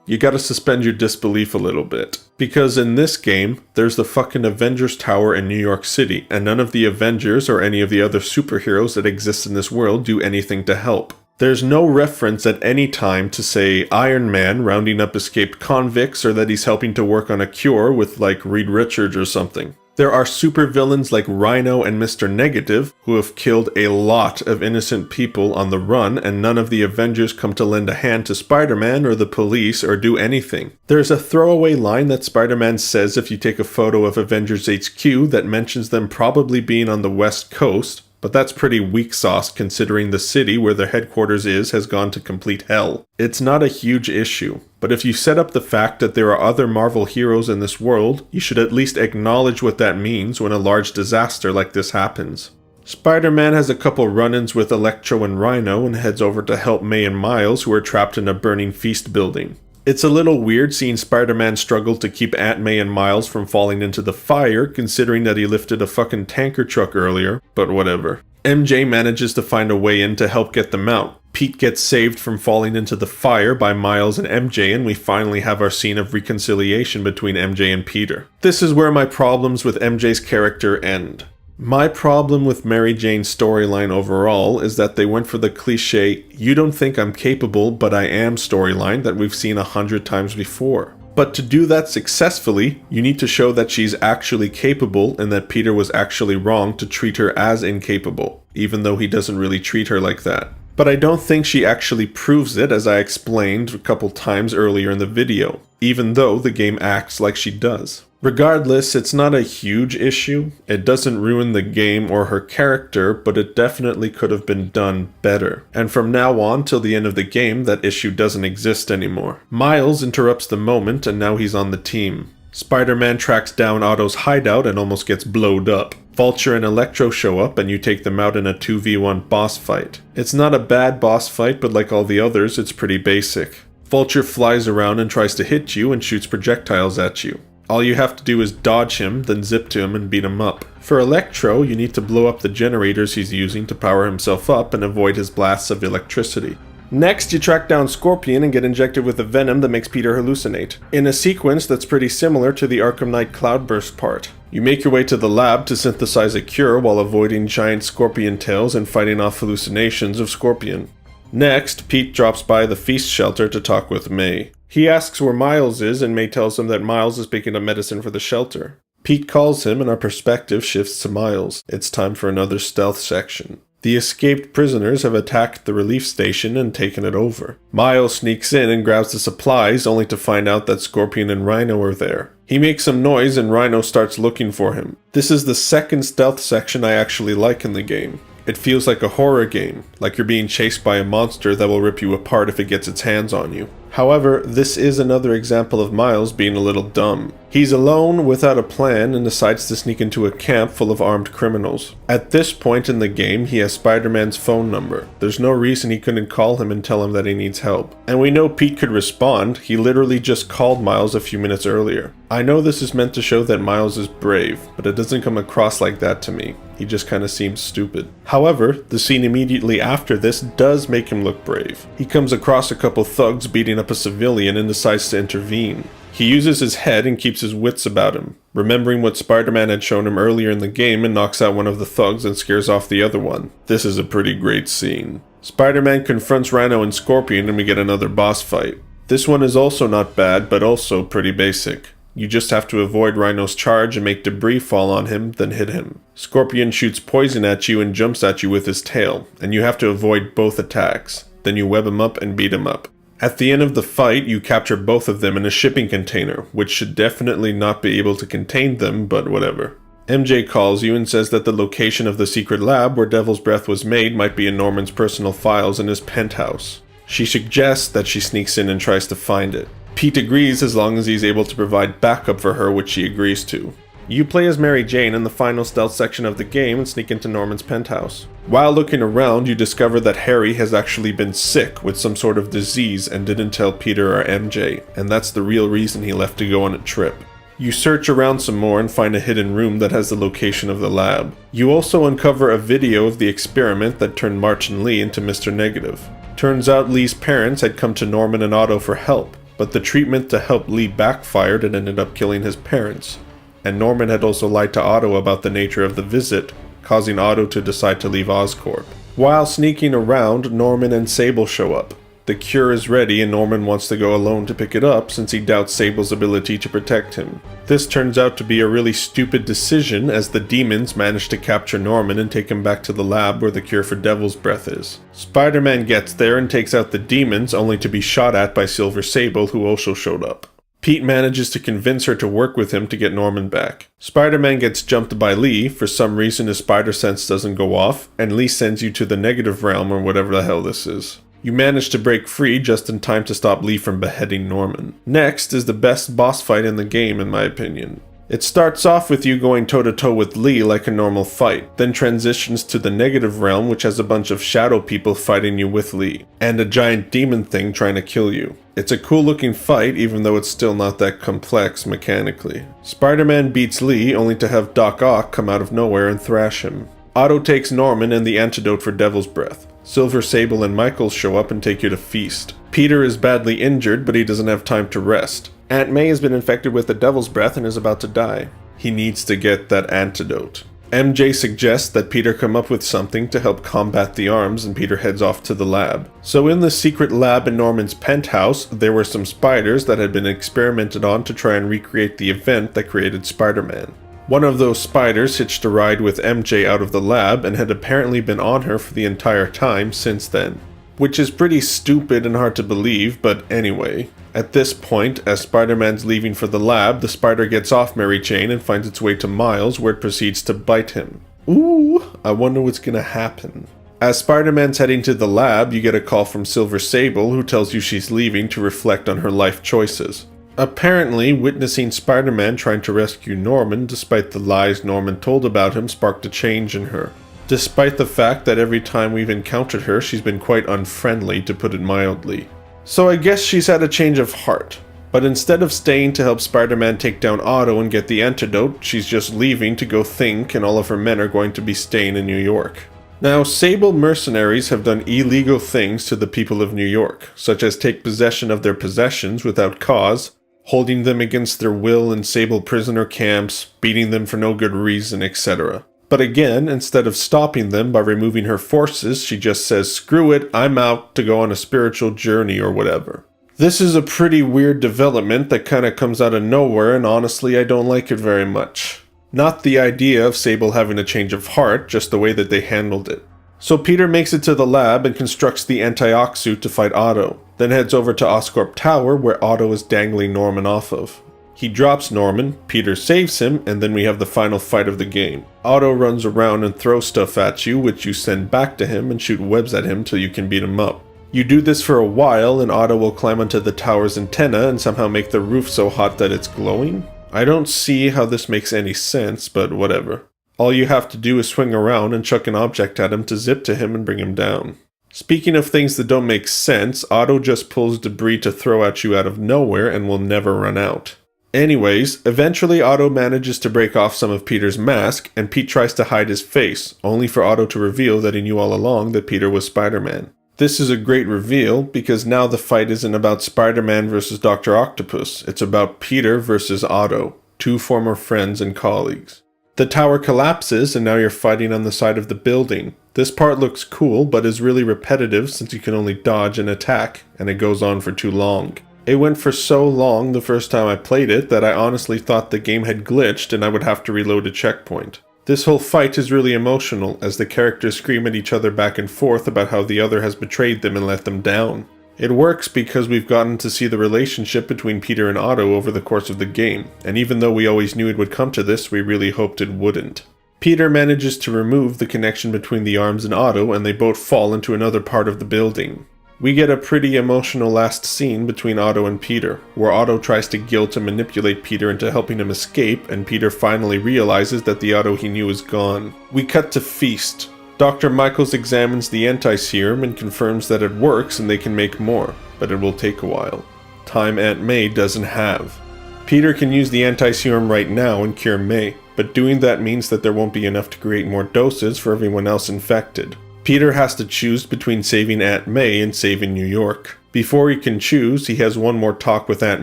you gotta suspend your disbelief a little bit. Because in this game, there's the fucking Avengers Tower in New York City, and none of the Avengers or any of the other superheroes that exist in this world do anything to help. There's no reference at any time to, say, Iron Man rounding up escaped convicts or that he's helping to work on a cure with, like, Reed Richards or something. There are supervillains like Rhino and Mr. Negative who have killed a lot of innocent people on the run, and none of the Avengers come to lend a hand to Spider-Man or the police or do anything. There's a throwaway line that Spider-Man says if you take a photo of Avengers HQ that mentions them probably being on the West Coast, but that's pretty weak sauce considering the city where their headquarters is has gone to complete hell. It's not a huge issue, but if you set up the fact that there are other Marvel heroes in this world, you should at least acknowledge what that means when a large disaster like this happens. Spider-Man has a couple run-ins with Electro and Rhino and heads over to help May and Miles, who are trapped in a burning feast building. It's a little weird seeing Spider-Man struggle to keep Aunt May and Miles from falling into the fire, considering that he lifted a fucking tanker truck earlier, but whatever. MJ manages to find a way in to help get them out. Pete gets saved from falling into the fire by Miles and MJ, and we finally have our scene of reconciliation between MJ and Peter. This is where my problems with MJ's character end. My problem with Mary Jane's storyline overall is that they went for the cliche, you don't think I'm capable, but I am storyline that we've seen 100 times before. But to do that successfully, you need to show that she's actually capable and that Peter was actually wrong to treat her as incapable, even though he doesn't really treat her like that. But I don't think she actually proves it, as I explained a couple times earlier in the video, even though the game acts like she does. Regardless, it's not a huge issue. It doesn't ruin the game or her character, but it definitely could have been done better. And from now on till the end of the game, that issue doesn't exist anymore. Miles interrupts the moment and now he's on the team. Spider-Man tracks down Otto's hideout and almost gets blowed up. Vulture and Electro show up and you take them out in a 2v1 boss fight. It's not a bad boss fight, but like all the others, it's pretty basic. Vulture flies around and tries to hit you and shoots projectiles at you. All you have to do is dodge him, then zip to him and beat him up. For Electro, you need to blow up the generators he's using to power himself up and avoid his blasts of electricity. Next, you track down Scorpion and get injected with a venom that makes Peter hallucinate, in a sequence that's pretty similar to the Arkham Knight Cloudburst part. You make your way to the lab to synthesize a cure while avoiding giant scorpion tails and fighting off hallucinations of Scorpion. Next, Pete drops by the Feast shelter to talk with May. He asks where Miles is, and May tells him that Miles is picking up medicine for the shelter. Pete calls him and our perspective shifts to Miles. It's time for another stealth section. The escaped prisoners have attacked the relief station and taken it over. Miles sneaks in and grabs the supplies, only to find out that Scorpion and Rhino are there. He makes some noise and Rhino starts looking for him. This is the second stealth section I actually like in the game. It feels like a horror game, like you're being chased by a monster that will rip you apart if it gets its hands on you. However, this is another example of Miles being a little dumb. He's alone without a plan and decides to sneak into a camp full of armed criminals. At this point in the game, he has Spider-Man's phone number. There's no reason he couldn't call him and tell him that he needs help. And we know Pete could respond. He literally just called Miles a few minutes earlier. I know this is meant to show that Miles is brave, but it doesn't come across like that to me. He just kinda seems stupid. However, the scene immediately after this does make him look brave. He comes across a couple thugs beating up a civilian and decides to intervene. He uses his head and keeps his wits about him, remembering what Spider-Man had shown him earlier in the game, and knocks out one of the thugs and scares off the other one. This is a pretty great scene. Spider-Man confronts Rhino and Scorpion and we get another boss fight. This one is also not bad, but also pretty basic. You just have to avoid Rhino's charge and make debris fall on him, then hit him. Scorpion shoots poison at you and jumps at you with his tail, and you have to avoid both attacks. Then you web him up and beat him up. At the end of the fight, you capture both of them in a shipping container, which should definitely not be able to contain them, but whatever. MJ calls you and says that the location of the secret lab where Devil's Breath was made might be in Norman's personal files in his penthouse. She suggests that she sneaks in and tries to find it. Pete agrees as long as he's able to provide backup for her, which she agrees to. You play as Mary Jane in the final stealth section of the game and sneak into Norman's penthouse. While looking around, you discover that Harry has actually been sick with some sort of disease and didn't tell Peter or MJ, and that's the real reason he left to go on a trip. You search around some more and find a hidden room that has the location of the lab. You also uncover a video of the experiment that turned Martin Lee into Mr. Negative. Turns out Lee's parents had come to Norman and Otto for help, but the treatment to help Lee backfired and ended up killing his parents. And Norman had also lied to Otto about the nature of the visit, causing Otto to decide to leave Oscorp. While sneaking around, Norman and Sable show up. The cure is ready and Norman wants to go alone to pick it up since he doubts Sable's ability to protect him. This turns out to be a really stupid decision as the demons manage to capture Norman and take him back to the lab where the cure for Devil's Breath is. Spider-Man gets there and takes out the demons only to be shot at by Silver Sable, who also showed up. Pete manages to convince her to work with him to get Norman back. Spider-Man gets jumped by Lee. For some reason his spider sense doesn't go off, and Lee sends you to the negative realm or whatever the hell this is. You manage to break free just in time to stop Lee from beheading Norman. Next is the best boss fight in the game in my opinion. It starts off with you going toe-to-toe with Lee like a normal fight, then transitions to the negative realm which has a bunch of shadow people fighting you with Lee, and a giant demon thing trying to kill you. It's a cool looking fight even though it's still not that complex mechanically. Spider-Man beats Lee only to have Doc Ock come out of nowhere and thrash him. Otto takes Norman and the antidote for Devil's Breath. Silver Sable and Michael show up and take you to Feast. Peter is badly injured, but he doesn't have time to rest. Aunt May has been infected with the Devil's Breath and is about to die. He needs to get that antidote. MJ suggests that Peter come up with something to help combat the arms, and Peter heads off to the lab. So in the secret lab in Norman's penthouse, there were some spiders that had been experimented on to try and recreate the event that created Spider-Man. One of those spiders hitched a ride with MJ out of the lab and had apparently been on her for the entire time since then. Which is pretty stupid and hard to believe, but anyway. At this point, as Spider-Man's leaving for the lab, the spider gets off Mary Jane and finds its way to Miles, where it proceeds to bite him. Ooh, I wonder what's gonna happen. As Spider-Man's heading to the lab, you get a call from Silver Sable, who tells you she's leaving to reflect on her life choices. Apparently, witnessing Spider-Man trying to rescue Norman despite the lies Norman told about him sparked a change in her. Despite the fact that every time we've encountered her, she's been quite unfriendly, to put it mildly. So I guess she's had a change of heart. But instead of staying to help Spider-Man take down Otto and get the antidote, she's just leaving to go think, and all of her men are going to be staying in New York. Now, Sable mercenaries have done illegal things to the people of New York, such as take possession of their possessions without cause, holding them against their will in Sable prisoner camps, beating them for no good reason, etc. But again, instead of stopping them by removing her forces, she just says, "Screw it, I'm out to go on a spiritual journey," or whatever. This is a pretty weird development that kinda comes out of nowhere, and honestly I don't like it very much. Not the idea of Sable having a change of heart, just the way that they handled it. So Peter makes it to the lab and constructs the anti-Ox suit to fight Otto, then heads over to Oscorp Tower where Otto is dangling Norman off of. He drops Norman, Peter saves him, and then we have the final fight of the game. Otto runs around and throws stuff at you, which you send back to him and shoot webs at him till you can beat him up. You do this for a while and Otto will climb onto the tower's antenna and somehow make the roof so hot that it's glowing? I don't see how this makes any sense, but whatever. All you have to do is swing around and chuck an object at him to zip to him and bring him down. Speaking of things that don't make sense, Otto just pulls debris to throw at you out of nowhere and will never run out. Anyways, eventually Otto manages to break off some of Peter's mask, and Pete tries to hide his face, only for Otto to reveal that he knew all along that Peter was Spider-Man. This is a great reveal, because now the fight isn't about Spider-Man versus Dr. Octopus, it's about Peter versus Otto, two former friends and colleagues. The tower collapses and now you're fighting on the side of the building. This part looks cool, but is really repetitive since you can only dodge and attack, and it goes on for too long. It went for so long the first time I played it that I honestly thought the game had glitched and I would have to reload a checkpoint. This whole fight is really emotional, as the characters scream at each other back and forth about how the other has betrayed them and let them down. It works because we've gotten to see the relationship between Peter and Otto over the course of the game, and even though we always knew it would come to this, we really hoped it wouldn't. Peter manages to remove the connection between the arms and Otto, and they both fall into another part of the building. We get a pretty emotional last scene between Otto and Peter, where Otto tries to guilt and manipulate Peter into helping him escape, and Peter finally realizes that the Otto he knew is gone. We cut to Feast. Dr. Michaels examines the anti-serum and confirms that it works and they can make more, but it will take a while. Time Aunt May doesn't have. Peter can use the anti-serum right now and cure May, but doing that means that there won't be enough to create more doses for everyone else infected. Peter has to choose between saving Aunt May and saving New York. Before he can choose, he has one more talk with Aunt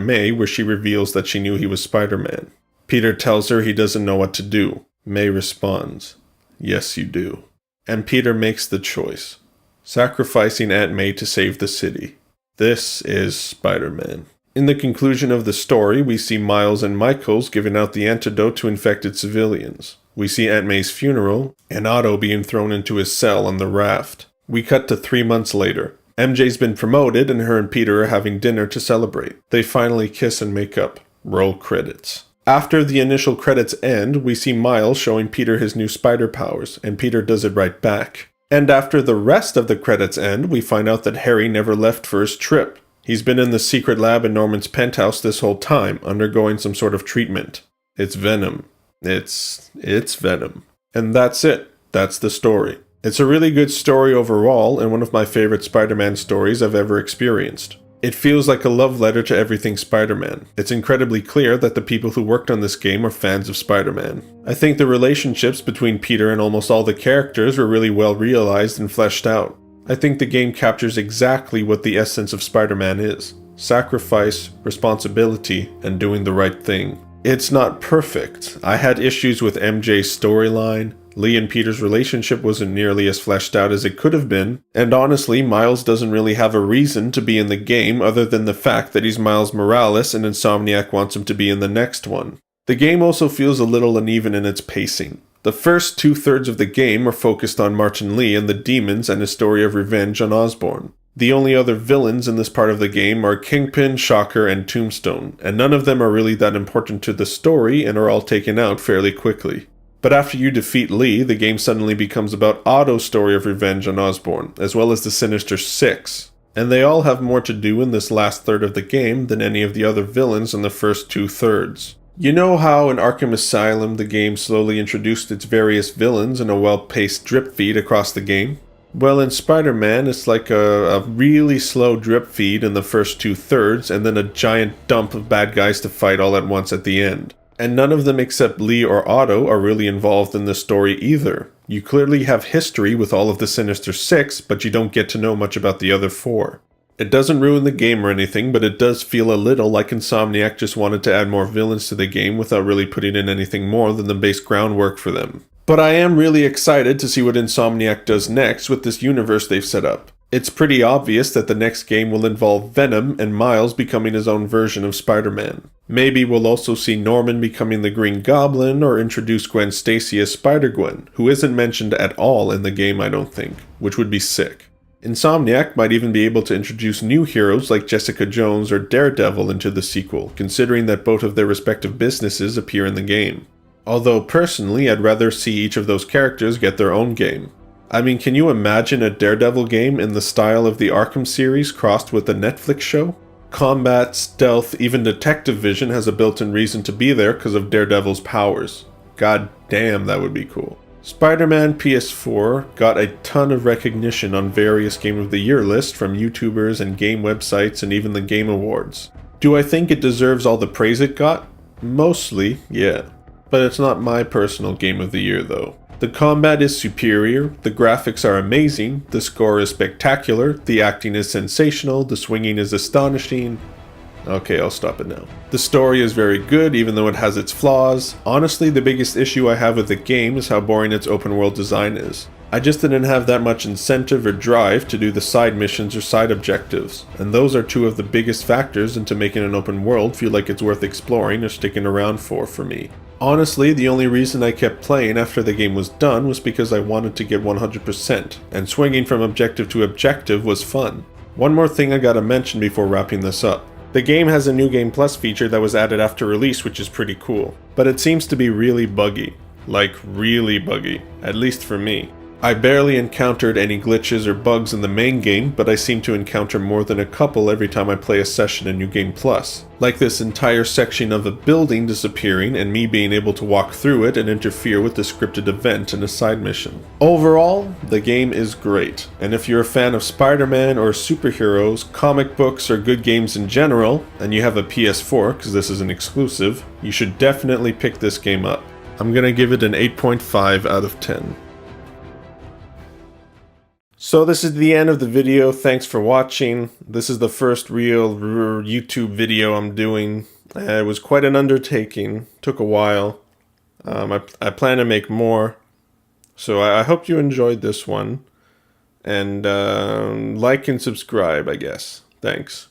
May where she reveals that she knew he was Spider-Man. Peter tells her he doesn't know what to do. May responds, "Yes, you do." And Peter makes the choice, sacrificing Aunt May to save the city. This is Spider-Man. In the conclusion of the story, we see Miles and Michaels giving out the antidote to infected civilians. We see Aunt May's funeral, and Otto being thrown into his cell on the raft. We cut to 3 months later. MJ's been promoted, and her and Peter are having dinner to celebrate. They finally kiss and make up. Roll credits. After the initial credits end, we see Miles showing Peter his new spider powers, and Peter does it right back. And after the rest of the credits end, we find out that Harry never left for his trip. He's been in the secret lab in Norman's penthouse this whole time, undergoing some sort of treatment. It's Venom. It's Venom. And that's it. That's the story. It's a really good story overall, and one of my favorite Spider-Man stories I've ever experienced. It feels like a love letter to everything Spider-Man. It's incredibly clear that the people who worked on this game are fans of Spider-Man. I think the relationships between Peter and almost all the characters were really well realized and fleshed out. I think the game captures exactly what the essence of Spider-Man is: sacrifice, responsibility, and doing the right thing. It's not perfect. I had issues with MJ's storyline. Lee and Peter's relationship wasn't nearly as fleshed out as it could have been, and honestly, Miles doesn't really have a reason to be in the game other than the fact that he's Miles Morales and Insomniac wants him to be in the next one. The game also feels a little uneven in its pacing. The first 2/3 of the game are focused on Martin Lee and the demons and his story of revenge on Osborn. The only other villains in this part of the game are Kingpin, Shocker, and Tombstone, and none of them are really that important to the story and are all taken out fairly quickly. But after you defeat Lee, the game suddenly becomes about Otto's story of revenge on Osborn, as well as the Sinister Six. And they all have more to do in this last third of the game than any of the other villains in the first 2/3. You know how in Arkham Asylum the game slowly introduced its various villains in a well-paced drip feed across the game? Well, in Spider-Man, it's like a really slow drip feed in the first 2/3 and then a giant dump of bad guys to fight all at once at the end. And none of them except Lee or Otto are really involved in the story either. You clearly have history with all of the Sinister Six, but you don't get to know much about the other four. It doesn't ruin the game or anything, but it does feel a little like Insomniac just wanted to add more villains to the game without really putting in anything more than the base groundwork for them. But I am really excited to see what Insomniac does next with this universe they've set up. It's pretty obvious that the next game will involve Venom and Miles becoming his own version of Spider-Man. Maybe we'll also see Norman becoming the Green Goblin or introduce Gwen Stacy as Spider-Gwen, who isn't mentioned at all in the game I don't think, which would be sick. Insomniac might even be able to introduce new heroes like Jessica Jones or Daredevil into the sequel, considering that both of their respective businesses appear in the game. Although personally, I'd rather see each of those characters get their own game. I mean, can you imagine a Daredevil game in the style of the Arkham series crossed with a Netflix show? Combat, stealth, even detective vision has a built-in reason to be there because of Daredevil's powers. God damn, that would be cool. Spider-Man PS4 got a ton of recognition on various Game of the Year lists from YouTubers and game websites and even the Game Awards. Do I think it deserves all the praise it got? Mostly, yeah. But it's not my personal Game of the Year though. The combat is superior, the graphics are amazing, the score is spectacular, the acting is sensational, the swinging is astonishing. Okay, I'll stop it now. The story is very good, even though it has its flaws. Honestly, the biggest issue I have with the game is how boring its open world design is. I just didn't have that much incentive or drive to do the side missions or side objectives, and those are two of the biggest factors into making an open world feel like it's worth exploring or sticking around for me. Honestly, the only reason I kept playing after the game was done was because I wanted to get 100%, and swinging from objective to objective was fun. One more thing I gotta mention before wrapping this up. The game has a new Game Plus feature that was added after release, which is pretty cool, but it seems to be really buggy. Like really buggy, at least for me. I barely encountered any glitches or bugs in the main game, but I seem to encounter more than a couple every time I play a session in New Game Plus. Like this entire section of a building disappearing and me being able to walk through it and interfere with the scripted event in a side mission. Overall, the game is great, and if you're a fan of Spider-Man or superheroes, comic books, or good games in general, and you have a PS4, because this is an exclusive, you should definitely pick this game up. I'm gonna give it an 8.5 out of 10. So this is the end of the video. Thanks for watching. This is the first real YouTube video I'm doing. It was quite an undertaking. Took a while. I plan to make more. So I hope you enjoyed this one. And like and subscribe, I guess. Thanks.